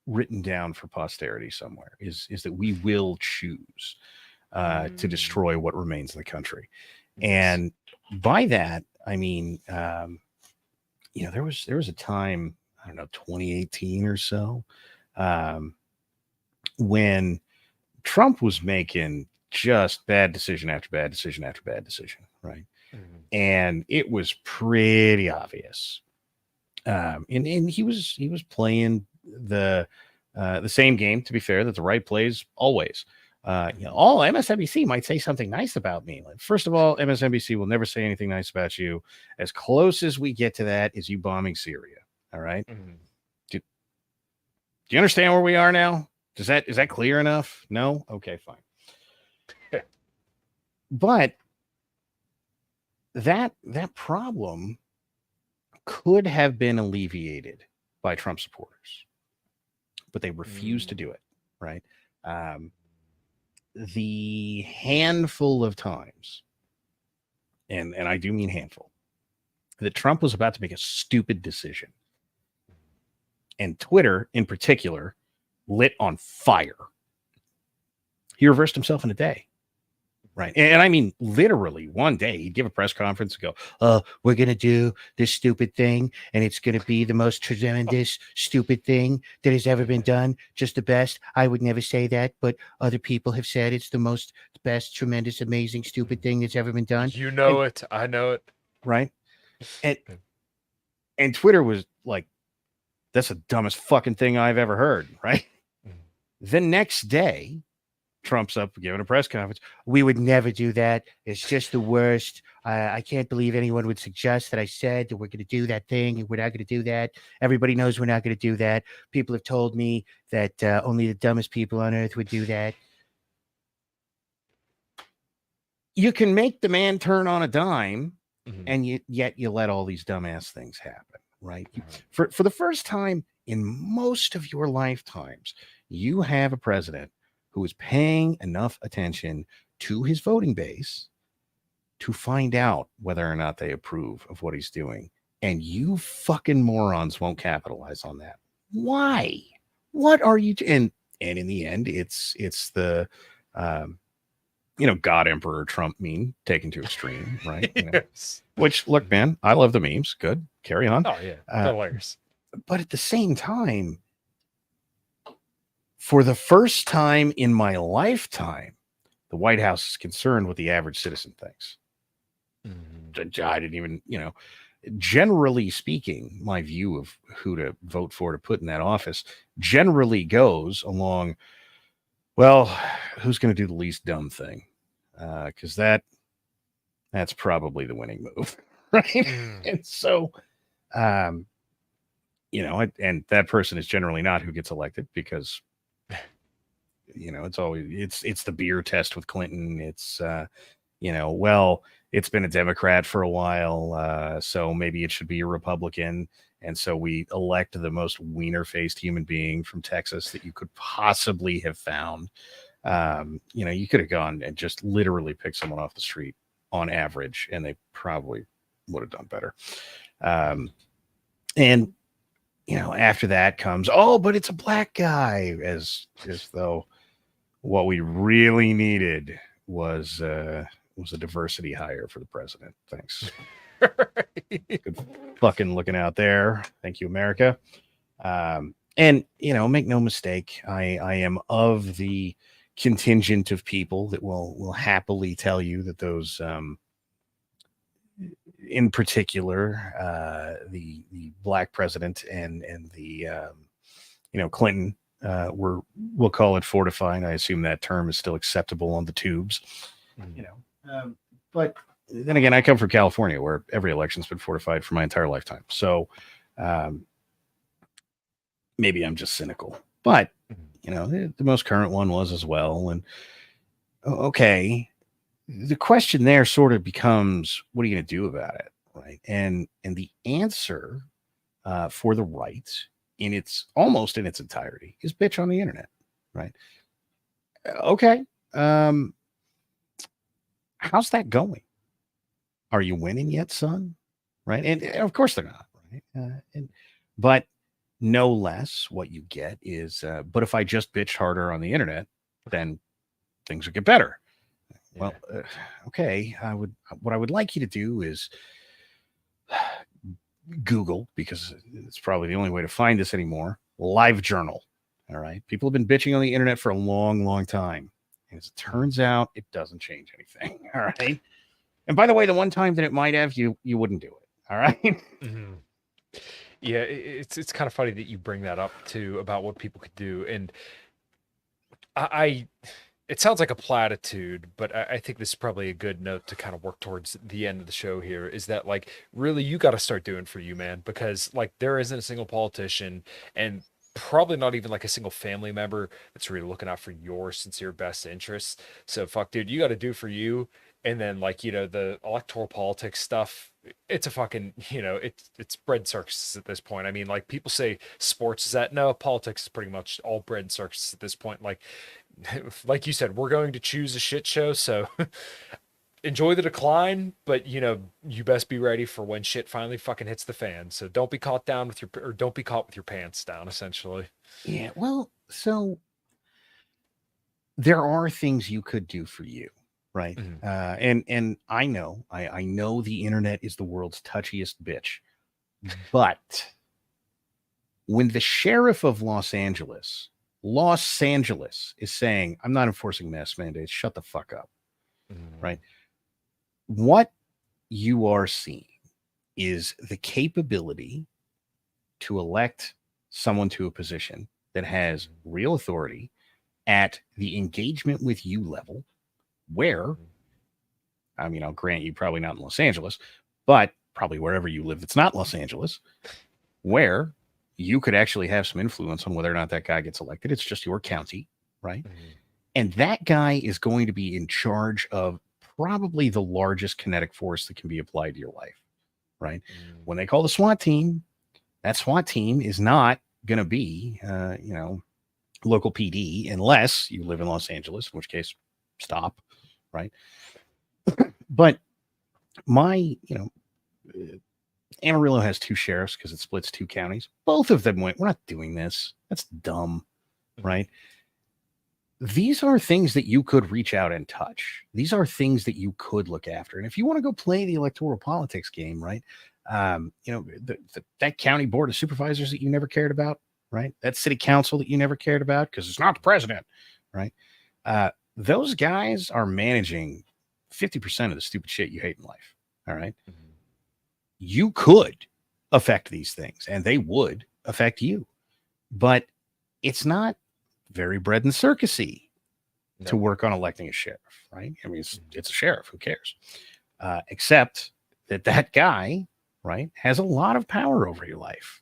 [SPEAKER 4] written down for posterity somewhere, is that we will choose to destroy what remains in the country. And by that, I mean, there was a time, I don't know, 2018 or so, when Trump was making just bad decision after bad decision after bad decision, right? And it was pretty obvious. And he was playing the same game, to be fair, that the right plays always. All MSNBC might say something nice about me. Like, first of all, MSNBC will never say anything nice about you. As close as we get to that is you bombing Syria. All right. Do you understand where we are now? Is that clear enough? No? Okay, fine. But that problem could have been alleviated by Trump supporters, but they refused to do it, right? The handful of times, and I do mean handful, that Trump was about to make a stupid decision, and Twitter in particular lit on fire, he reversed himself in a day. Right. And I mean, literally one day he'd give a press conference and go, oh, we're going to do this stupid thing. And it's going to be the most tremendous, stupid thing that has ever been done. Just the best. I would never say that, but other people have said it's the best, tremendous, amazing, stupid thing that's ever been done.
[SPEAKER 1] It. I know it.
[SPEAKER 4] Right. And Twitter was like, that's the dumbest fucking thing I've ever heard. Right. The next day, Trump's up giving a press conference. We would never do that. It's just the worst. I can't believe anyone would suggest that I said that we're going to do that thing. And we're not going to do that. Everybody knows we're not going to do that. People have told me that only the dumbest people on earth would do that. You can make the man turn on a dime
[SPEAKER 1] Mhm.
[SPEAKER 4] and yet you let all these dumbass things happen, right?
[SPEAKER 1] Mhm.
[SPEAKER 4] For the first time in most of your lifetimes, you have a president who is paying enough attention to his voting base to find out whether or not they approve of what he's doing. And you fucking morons won't capitalize on that. Why? What are you and in the end, it's the um, God Emperor Trump meme taken to extreme, right?
[SPEAKER 1] Yes.
[SPEAKER 4] Which look, man, I love the memes. Good. Carry on.
[SPEAKER 1] Oh yeah, they're hilarious.
[SPEAKER 4] But at the same time, for the first time in my lifetime, the White House is concerned with the average citizen thinks.
[SPEAKER 1] Mhm.
[SPEAKER 4] I didn't even, generally speaking, my view of who to vote for to put in that office generally goes along, well, who's going to do the least dumb thing? Because that's probably the winning move, right?
[SPEAKER 1] Mm.
[SPEAKER 4] And so, um, and that person is generally not who gets elected because it's always it's the beer test with Clinton. It's well, it's been a Democrat for a while, so maybe it should be a Republican. And so we elect the most wiener-faced human being from Texas that you could possibly have found. You could have gone and just literally picked someone off the street on average, and they probably would have done better. And after that comes, oh, but it's a black guy, as though what we really needed was a diversity hire for the president. Thanks. Good fucking looking out there. Thank you, America. And make no mistake, I am of the contingent of people that will happily tell you that those in particular the black president and the Clinton we'll call it fortifying. I assume that term is still acceptable on the tubes. But then again, I come from California where every election's been fortified for my entire lifetime. So maybe I'm just cynical, but the most current one was as well. And okay, the question there sort of becomes, what are you going to do about it? Right. And the answer for the right almost in its entirety is bitch on the internet. Right. Okay. How's that going? Are you winning yet, son? Right. And of course they're not. Right. But no less what you get is, but if I just bitched harder on the internet, then things would get better. Yeah. Well, okay. What I would like you to do is Google, because it's probably the only way to find this anymore, Live Journal. All right. People have been bitching on the internet for a long, long time. And as it turns out, it doesn't change anything. All right. And by the way, the one time that it might have, you wouldn't do it. All right.
[SPEAKER 1] Mm-hmm. Yeah, it's kind of funny that you bring that up too about what people could do, and I it sounds like a platitude, but I think this is probably a good note to kind of work towards the end of the show here. Is that like really you got to start doing for you, man, because like there isn't a single politician and probably not even like a single family member that's really looking out for your sincere best interests. So fuck, dude, you got to do for you. And then like, the electoral politics stuff, it's a fucking, it's bread circuses at this point. I mean, like people say sports is that. No, politics is pretty much all bread circuses at this point. Like you said, we're going to choose a shit show. So enjoy the decline, but you best be ready for when shit finally fucking hits the fan. So don't be caught down or don't be caught with your pants down, essentially.
[SPEAKER 4] Yeah. Well, so there are things you could do for you. Right.
[SPEAKER 1] Mm-hmm.
[SPEAKER 4] And I know the internet is the world's touchiest bitch, but when the sheriff of Los Angeles is saying, I'm not enforcing mask mandates, shut the fuck up. Mm-hmm. Right. What you are seeing is the capability to elect someone to a position that has real authority at the engagement with you level, where, I mean, I'll grant you probably not in Los Angeles, but probably wherever you live that's not Los Angeles, where you could actually have some influence on whether or not that guy gets elected. It's just your county, right? Mm-hmm. And that guy is going to be in charge of probably the largest kinetic force that can be applied to your life, right? When they call the SWAT team, that SWAT team is not going to be, local PD unless you live in Los Angeles, in which case, stop, right? But Amarillo has 2 sheriffs because it splits 2 counties. Both of them went, we're not doing this. That's dumb, right? These are things that you could reach out and touch. These are things that you could look after. And if you want to go play the electoral politics game, right? That county board of supervisors that you never cared about, right? That city council that you never cared about because it's not the president, right? Those guys are managing 50% of the stupid shit you hate in life. All right. You could affect these things and they would affect you, but it's not very bread and circusy to work on electing a sheriff, right? I mean, it's a sheriff. Who cares? Except that guy, right, has a lot of power over your life.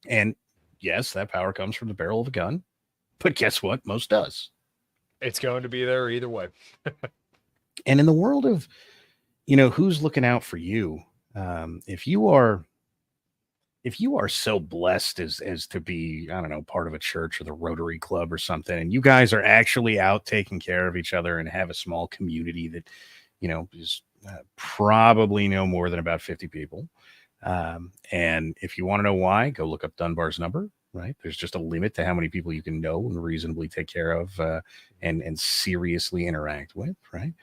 [SPEAKER 4] And yes, that power comes from the barrel of a gun, but guess what? Most does.
[SPEAKER 1] It's going to be there either way.
[SPEAKER 4] And in the world of, who's looking out for you, if you are so blessed as to be, I don't know, part of a church or the Rotary Club or something, and you guys are actually out taking care of each other and have a small community that, is probably no more than about 50 people. And if you want to know why, go look up Dunbar's number, right? There's just a limit to how many people you can know and reasonably take care of and seriously interact with, right?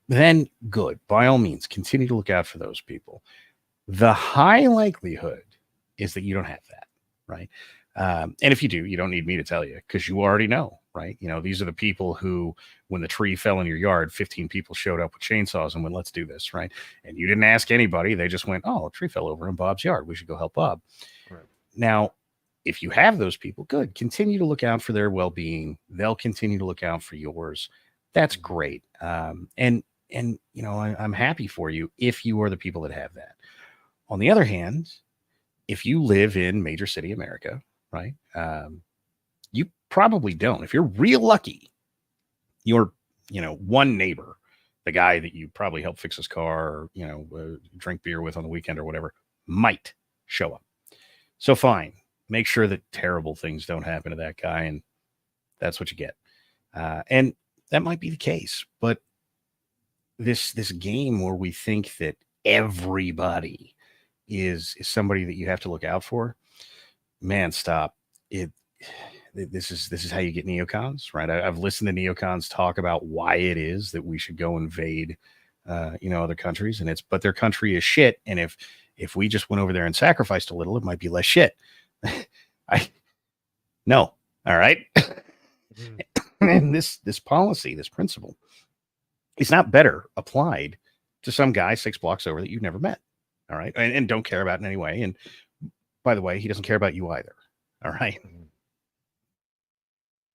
[SPEAKER 4] Then good. By all means, continue to look out for those people. The high likelihood is that you don't have that, right? And if you do, you don't need me to tell you because you already know, right? These are the people who, when the tree fell in your yard, 15 people showed up with chainsaws and went, let's do this, right? And you didn't ask anybody. They just went, oh, a tree fell over in Bob's yard. We should go help Bob. Right. Now, if you have those people, good. Continue to look out for their well-being. They'll continue to look out for yours. That's great. And I'm happy for you if you are the people that have that. On the other hand, if you live in major city America, right, you probably don't. If you're real lucky, your, one neighbor, the guy that you probably help fix his car, or, drink beer with on the weekend or whatever, might show up. So fine, make sure that terrible things don't happen to that guy, and that's what you get. And that might be the case, but this game where we think that everybody is somebody that you have to look out for, man, stop it. This is how you get neocons, right? I've listened to neocons talk about why it is that we should go invade, other countries, and but their country is shit. And if we just went over there and sacrificed a little, it might be less shit. No, all right. And this policy, this principle, is not better applied to some guy 6 blocks over that you've never met. All right. And don't care about in any way. And by the way, he doesn't care about you either. All right.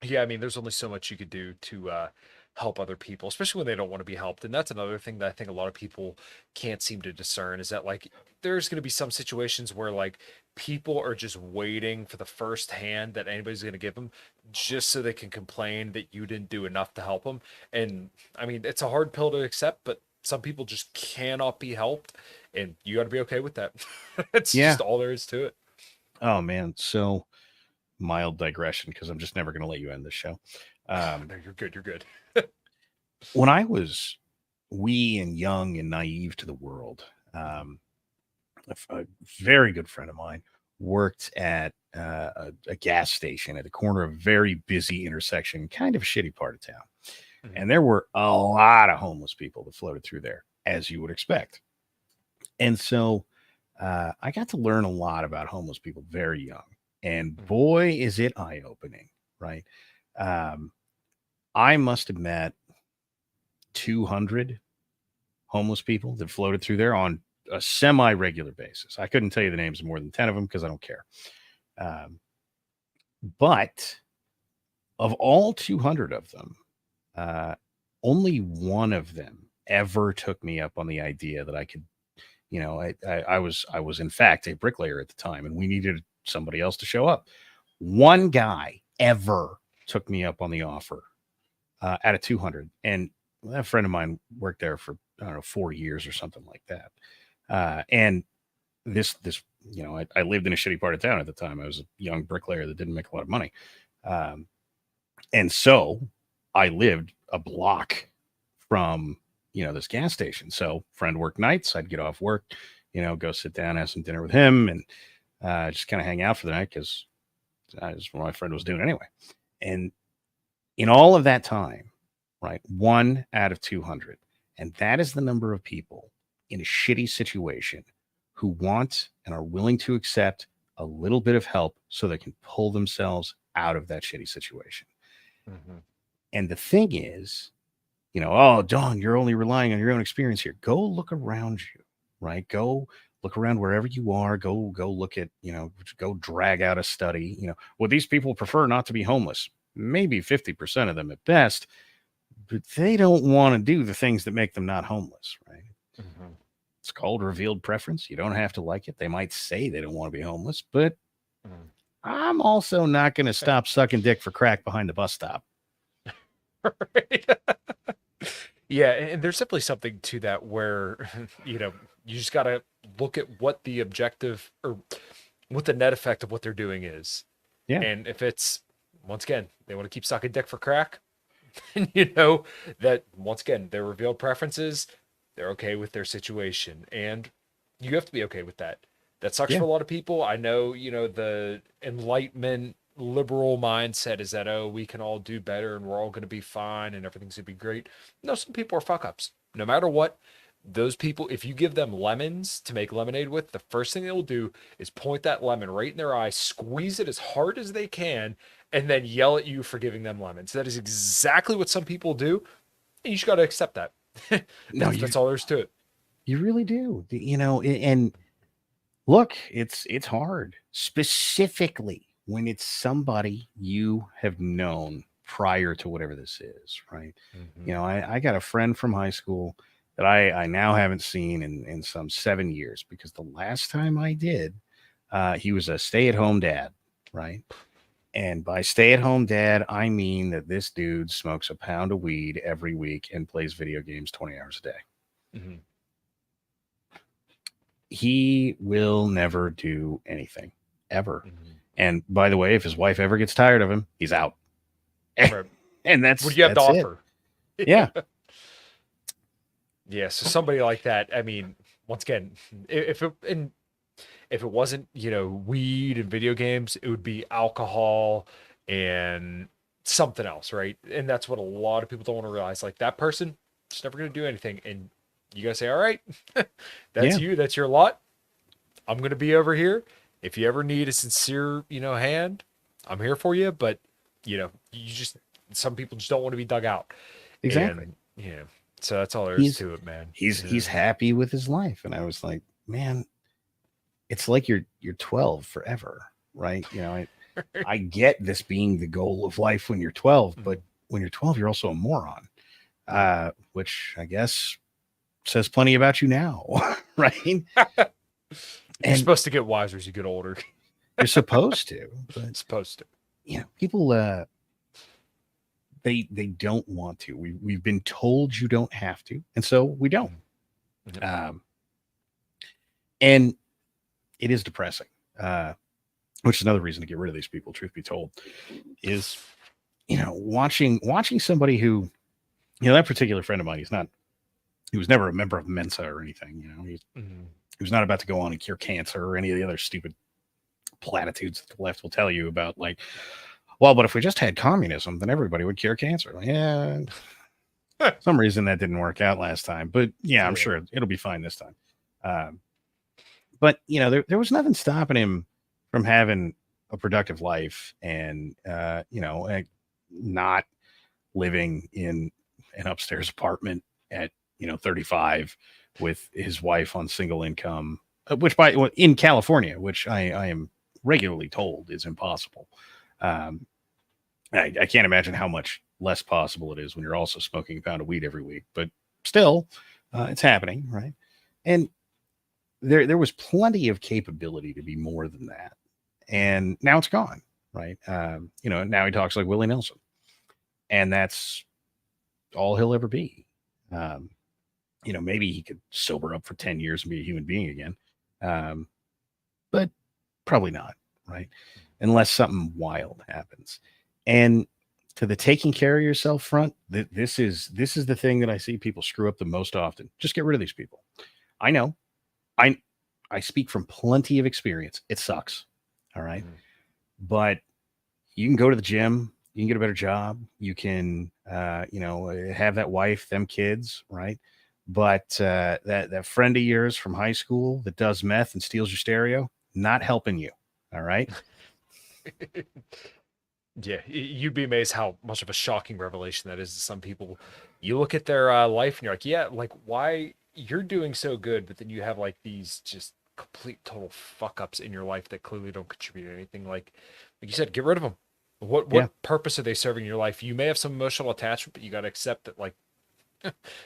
[SPEAKER 1] Yeah. I mean, there's only so much you could do to help other people, especially when they don't want to be helped. And that's another thing that I think a lot of people can't seem to discern is that, like, there's going to be some situations where, like, people are just waiting for the first hand that anybody's going to give them just so they can complain that you didn't do enough to help them. And I mean, it's a hard pill to accept, but some people just cannot be helped, and you got to be okay with that. It's just all there is to it.
[SPEAKER 4] Oh man. So mild digression, because I'm just never going to let you end this show.
[SPEAKER 1] No, you're good. You're good.
[SPEAKER 4] When I was wee and young and naive to the world, a very good friend of mine worked at a gas station at the corner of a very busy intersection, kind of a shitty part of town. Mm-hmm. And there were a lot of homeless people that floated through there, as you would expect. And so I got to learn a lot about homeless people very young. And boy, is it eye-opening, right? I must have met 200 homeless people that floated through there on a semi-regular basis. I couldn't tell you the names of more than 10 of them because I don't care. But of all 200 of them, only one of them ever took me up on the idea that I could, I was in fact a bricklayer at the time, and we needed somebody else to show up. One guy ever took me up on the offer out of 200. And a friend of mine worked there for, I don't know, 4 years or something like that. And this, I lived in a shitty part of town at the time. I was a young bricklayer that didn't make a lot of money. Um, and so I lived a block from, this gas station. So friend worked nights. I'd get off work, go sit down, have some dinner with him, and just kind of hang out for the night because that's what my friend was doing anyway. And in all of that time, right, 1 out of 200, and that is the number of people in a shitty situation who want and are willing to accept a little bit of help so they can pull themselves out of that shitty situation.
[SPEAKER 1] Mm-hmm.
[SPEAKER 4] And the thing is, oh, Don, you're only relying on your own experience here. Go look around you, right? Go look around wherever you are. Go look at, go drag out a study. Well, these people prefer not to be homeless. Maybe 50% of them at best, but they don't want to do the things that make them not homeless, right?
[SPEAKER 1] Mm-hmm.
[SPEAKER 4] It's called revealed preference. You don't have to like it. They might say they don't want to be homeless, but I'm also not going to stop sucking dick for crack behind the bus stop.
[SPEAKER 1] Right. Yeah, and there's simply something to that where, you just got to look at what the objective or what the net effect of what they're doing is.
[SPEAKER 4] Yeah.
[SPEAKER 1] And if it's, once again, they want to keep sucking dick for crack, and that, once again, their revealed preferences, they're okay with their situation. And you have to be okay with that. That sucks for a lot of people. I know, the enlightenment liberal mindset is that, oh, we can all do better and we're all going to be fine and everything's going to be great. No, some people are fuck ups. No matter what, those people, if you give them lemons to make lemonade with, the first thing they'll do is point that lemon right in their eye, squeeze it as hard as they can, and then yell at you for giving them lemons. That is exactly what some people do. And you just got to accept that. That's all there's to it.
[SPEAKER 4] You really do. And look, it's hard, specifically when it's somebody you have known prior to whatever this is, right?
[SPEAKER 1] Mm-hmm.
[SPEAKER 4] I got a friend from high school that I now haven't seen in some 7 years, because the last time I did, he was a stay-at-home dad, right? And by stay-at-home dad, I mean that this dude smokes a pound of weed every week and plays video games 20 hours a day.
[SPEAKER 1] Mm-hmm.
[SPEAKER 4] He will never do anything, ever. Mm-hmm. And by the way, if his wife ever gets tired of him, he's out.
[SPEAKER 1] Right.
[SPEAKER 4] And that's
[SPEAKER 1] what do you have to offer?
[SPEAKER 4] Yeah.
[SPEAKER 1] Yeah. So somebody like that, I mean, once again, if it wasn't, weed and video games, it would be alcohol and something else, right? And that's what a lot of people don't want to realize. Like, that person is never going to do anything. And you got to say, all right, that's you, that's your lot. I'm going to be over here. If you ever need a sincere, hand, I'm here for you. But, some people just don't want to be dug out.
[SPEAKER 4] Exactly.
[SPEAKER 1] And, so that's all there is to it, man.
[SPEAKER 4] He's happy with his life. And I was like, man, it's like you're 12 forever, right? I get this being the goal of life when you're 12, but when you're 12, you're also a moron, which I guess says plenty about you now, right?
[SPEAKER 1] You're supposed to get wiser as you get older.
[SPEAKER 4] You're supposed to. But,
[SPEAKER 1] supposed to.
[SPEAKER 4] People, they don't want to. We've been told you don't have to, and so we don't. Mm-hmm. And it is depressing, which is another reason to get rid of these people, truth be told, is, watching somebody who, that particular friend of mine, he was never a member of Mensa or anything, he was not about to go on and cure cancer or any of the other stupid platitudes that the left will tell you about, like, well, but if we just had communism, then everybody would cure cancer. Yeah. Some reason that didn't work out last time, but I'm sure it'll be fine this time. But there was nothing stopping him from having a productive life and, not living in an upstairs apartment at, 35 with his wife on single income, which in California, which I am regularly told is impossible. I can't imagine how much less possible it is when you're also smoking a pound of weed every week, but still, it's happening, right? And there was plenty of capability to be more than that, and now it's gone, right? Now he talks like Willie Nelson, and that's all he'll ever be. Maybe he could sober up for 10 years and be a human being again. But probably not, right? Unless something wild happens. And to the taking care of yourself front, this is the thing that I see people screw up the most often. Just get rid of these people. I know. I speak from plenty of experience. It sucks. All right. But you can go to the gym, you can get a better job, you can have that wife, them kids, right? But that friend of yours from high school that does meth and steals your stereo, not helping you. All right.
[SPEAKER 1] Yeah, you'd be amazed how much of a shocking revelation that is to some people. You look at their life and you're like, yeah, like why you're doing so good, but then you have like these just complete total fuck ups in your life that clearly don't contribute to anything. Like you said, get rid of them. What purpose are they serving in your life? You may have some emotional attachment, but you got to accept that like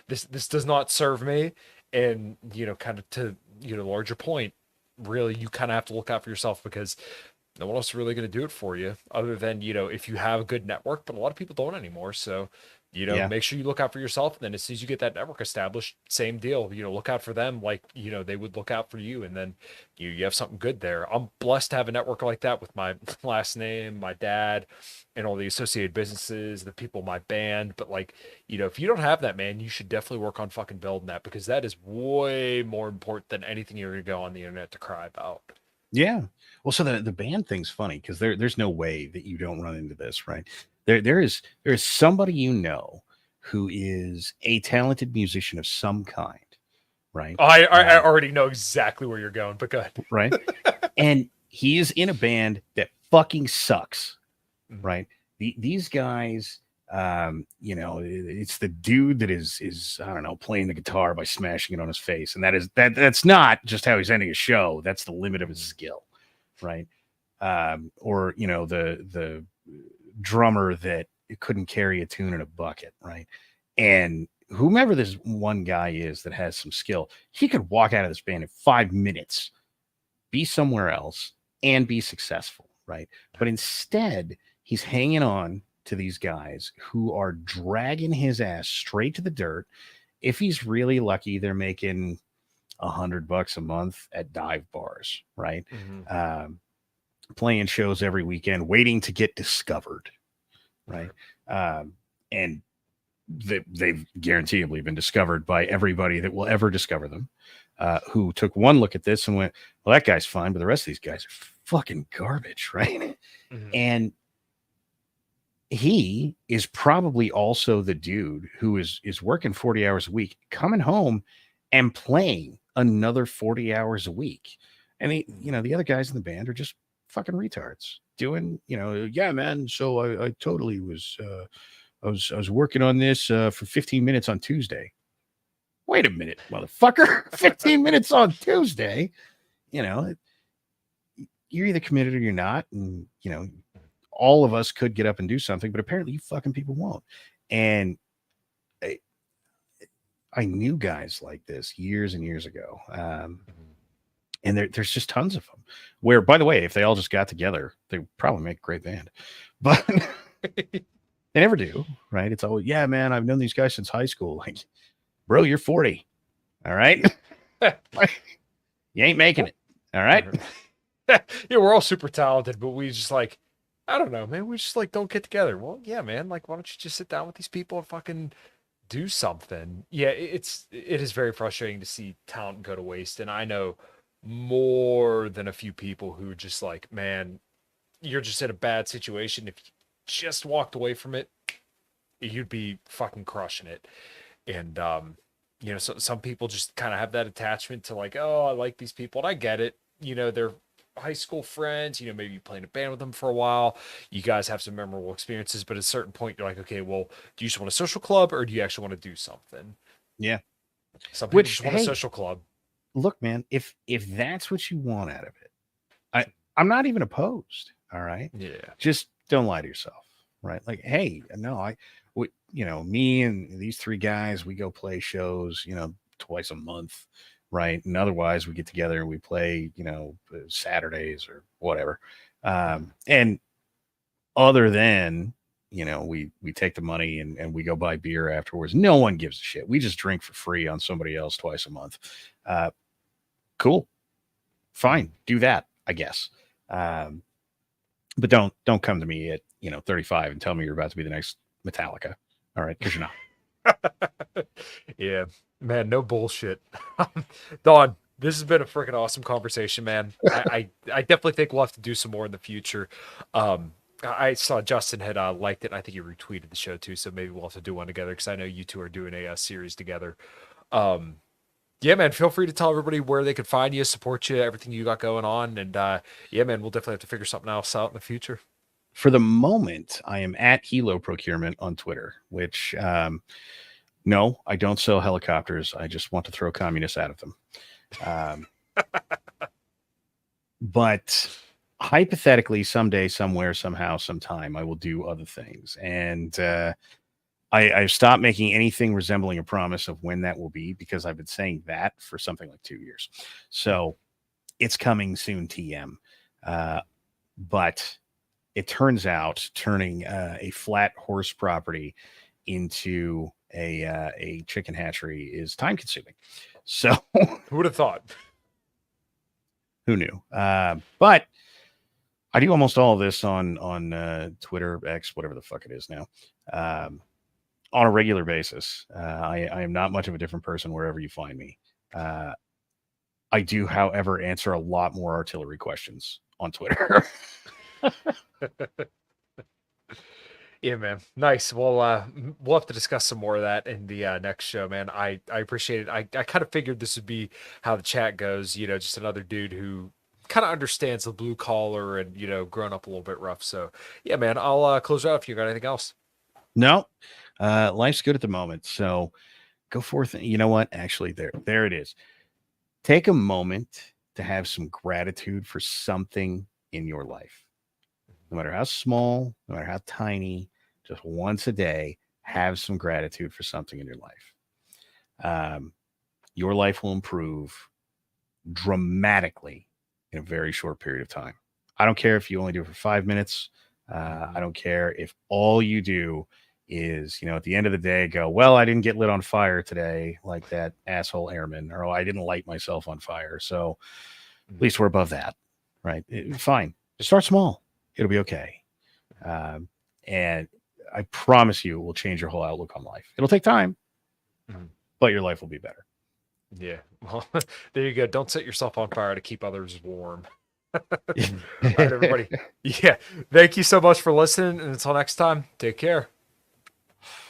[SPEAKER 1] this does not serve me. And kind of to larger point, really, you kind of have to look out for yourself because no one else is really going to do it for you other than, if you have a good network, but a lot of people don't anymore. So, make sure you look out for yourself. And then as soon as you get that network established, same deal, look out for them like, they would look out for you. And then you have something good there. I'm blessed to have a network like that with my last name, my dad, and all the associated businesses, the people in my band. But like, if you don't have that, man, you should definitely work on fucking building that because that is way more important than anything you're going to go on the internet to cry about.
[SPEAKER 4] Yeah. Well, so the band thing's funny because there's no way that you don't run into this, right? There is somebody who is a talented musician of some kind, right?
[SPEAKER 1] I already know exactly where you're going, but go ahead.
[SPEAKER 4] Right. And he is in a band that fucking sucks, right? These guys, it's the dude that is I don't know, playing the guitar by smashing it on his face, and that's not just how he's ending a show. That's the limit of his skill, right? Or the drummer that couldn't carry a tune in a bucket, right? And whomever this one guy is that has some skill, he could walk out of this band in 5 minutes, be somewhere else, and be successful, right? But instead, he's hanging on to these guys who are dragging his ass straight to the dirt. If he's really lucky, they're making $100 a month at dive bars, right? Playing shows every weekend, waiting to get discovered, right? And they've guaranteedly been discovered by everybody that will ever discover them, who took one look at this and went, well, that guy's fine, but the rest of these guys are fucking garbage, right? And he is probably also the dude who is working 40 hours a week, coming home and playing another 40 hours a week. And the other guys in the band are just fucking retards doing, yeah, man. So I totally was, I was working on this for 15 minutes on Tuesday. Wait a minute, motherfucker. 15 minutes on Tuesday. You're either committed or you're not. And, all of us could get up and do something, but apparently you fucking people won't. And I knew guys like this years and years ago. And there's just tons of them where, by the way, if they all just got together, they would probably make a great band, but they never do. Right. It's always, yeah, man, I've known these guys since high school. Like, bro, you're 40. All right. You ain't making it. All right.
[SPEAKER 1] Yeah. We're all super talented, but we just like, I don't know, man. We just like don't get together. Well, yeah, man. Like, why don't you just sit down with these people and fucking do something? Yeah, it is very frustrating to see talent go to waste. And I know more than a few people who just like, man, you're just in a bad situation. If you just walked away from it, you'd be fucking crushing it. And so some people just kind of have that attachment to like, oh, I like these people, and I get it. They're high school friends, maybe you play in a band with them for a while, you guys have some memorable experiences, but at a certain point you're like, okay, well, do you just want a social club or do you actually want to do something?
[SPEAKER 4] Yeah.
[SPEAKER 1] Some people just want a social club.
[SPEAKER 4] Look, man, if that's what you want out of it, I'm not even opposed. All right.
[SPEAKER 1] Yeah.
[SPEAKER 4] Just don't lie to yourself. Right. Like, hey, no, me and these three guys, we go play shows, twice a month. Right. And otherwise we get together and we play, Saturdays or whatever. And other than, we take the money and we go buy beer afterwards. No one gives a shit. We just drink for free on somebody else twice a month. Cool. Fine. Do that, I guess. But don't come to me at 35 and tell me you're about to be the next Metallica. All right, because you're not.
[SPEAKER 1] Yeah, man, no bullshit. Don, this has been a freaking awesome conversation, man. I definitely think we'll have to do some more in the future. I saw Justin had liked it. I think he retweeted the show too, so maybe we'll have to do one together because I know you two are doing a series together. Yeah, man, feel free to tell everybody where they can find you, support you, everything you got going on. And yeah, man, we'll definitely have to figure something else out in the future.
[SPEAKER 4] For the moment, I am at Helo Procurement on Twitter, which, no, I don't sell helicopters. I just want to throw communists out of them. But hypothetically, someday, somewhere, somehow, sometime, I will do other things. And I've stopped making anything resembling a promise of when that will be because I've been saying that for something like 2 years. So it's coming soon, TM. But it turns out turning a flat horse property into a chicken hatchery is time consuming. So
[SPEAKER 1] who would have thought?
[SPEAKER 4] Who knew? But I do almost all of this on Twitter, X, whatever the fuck it is now. On a regular basis. I am not much of a different person wherever you find me. I do, however, answer a lot more artillery questions on Twitter.
[SPEAKER 1] Yeah, man. Nice. Well, we'll have to discuss some more of that in the next show, man. I appreciate it. I kind of figured this would be how the chat goes, just another dude who kind of understands the blue collar and, grown up a little bit rough. So, yeah, man, I'll close out if you got anything else.
[SPEAKER 4] No, life's good at the moment. So go forth. You know what? Actually, there it is. Take a moment to have some gratitude for something in your life. No matter how small, no matter how tiny, just once a day, have some gratitude for something in your life. Your life will improve dramatically in a very short period of time. I don't care if you only do it for 5 minutes. I don't care if all you do is, at the end of the day, go, well, I didn't get lit on fire today like that asshole airman, or I didn't light myself on fire. So at least we're above that, right? Fine. Just start small. It'll be okay. And I promise you it will change your whole outlook on life. It'll take time, but your life will be better.
[SPEAKER 1] Yeah. Well, there you go. Don't set yourself on fire to keep others warm. All right, everybody. Yeah. Thank you so much for listening. And until next time, take care.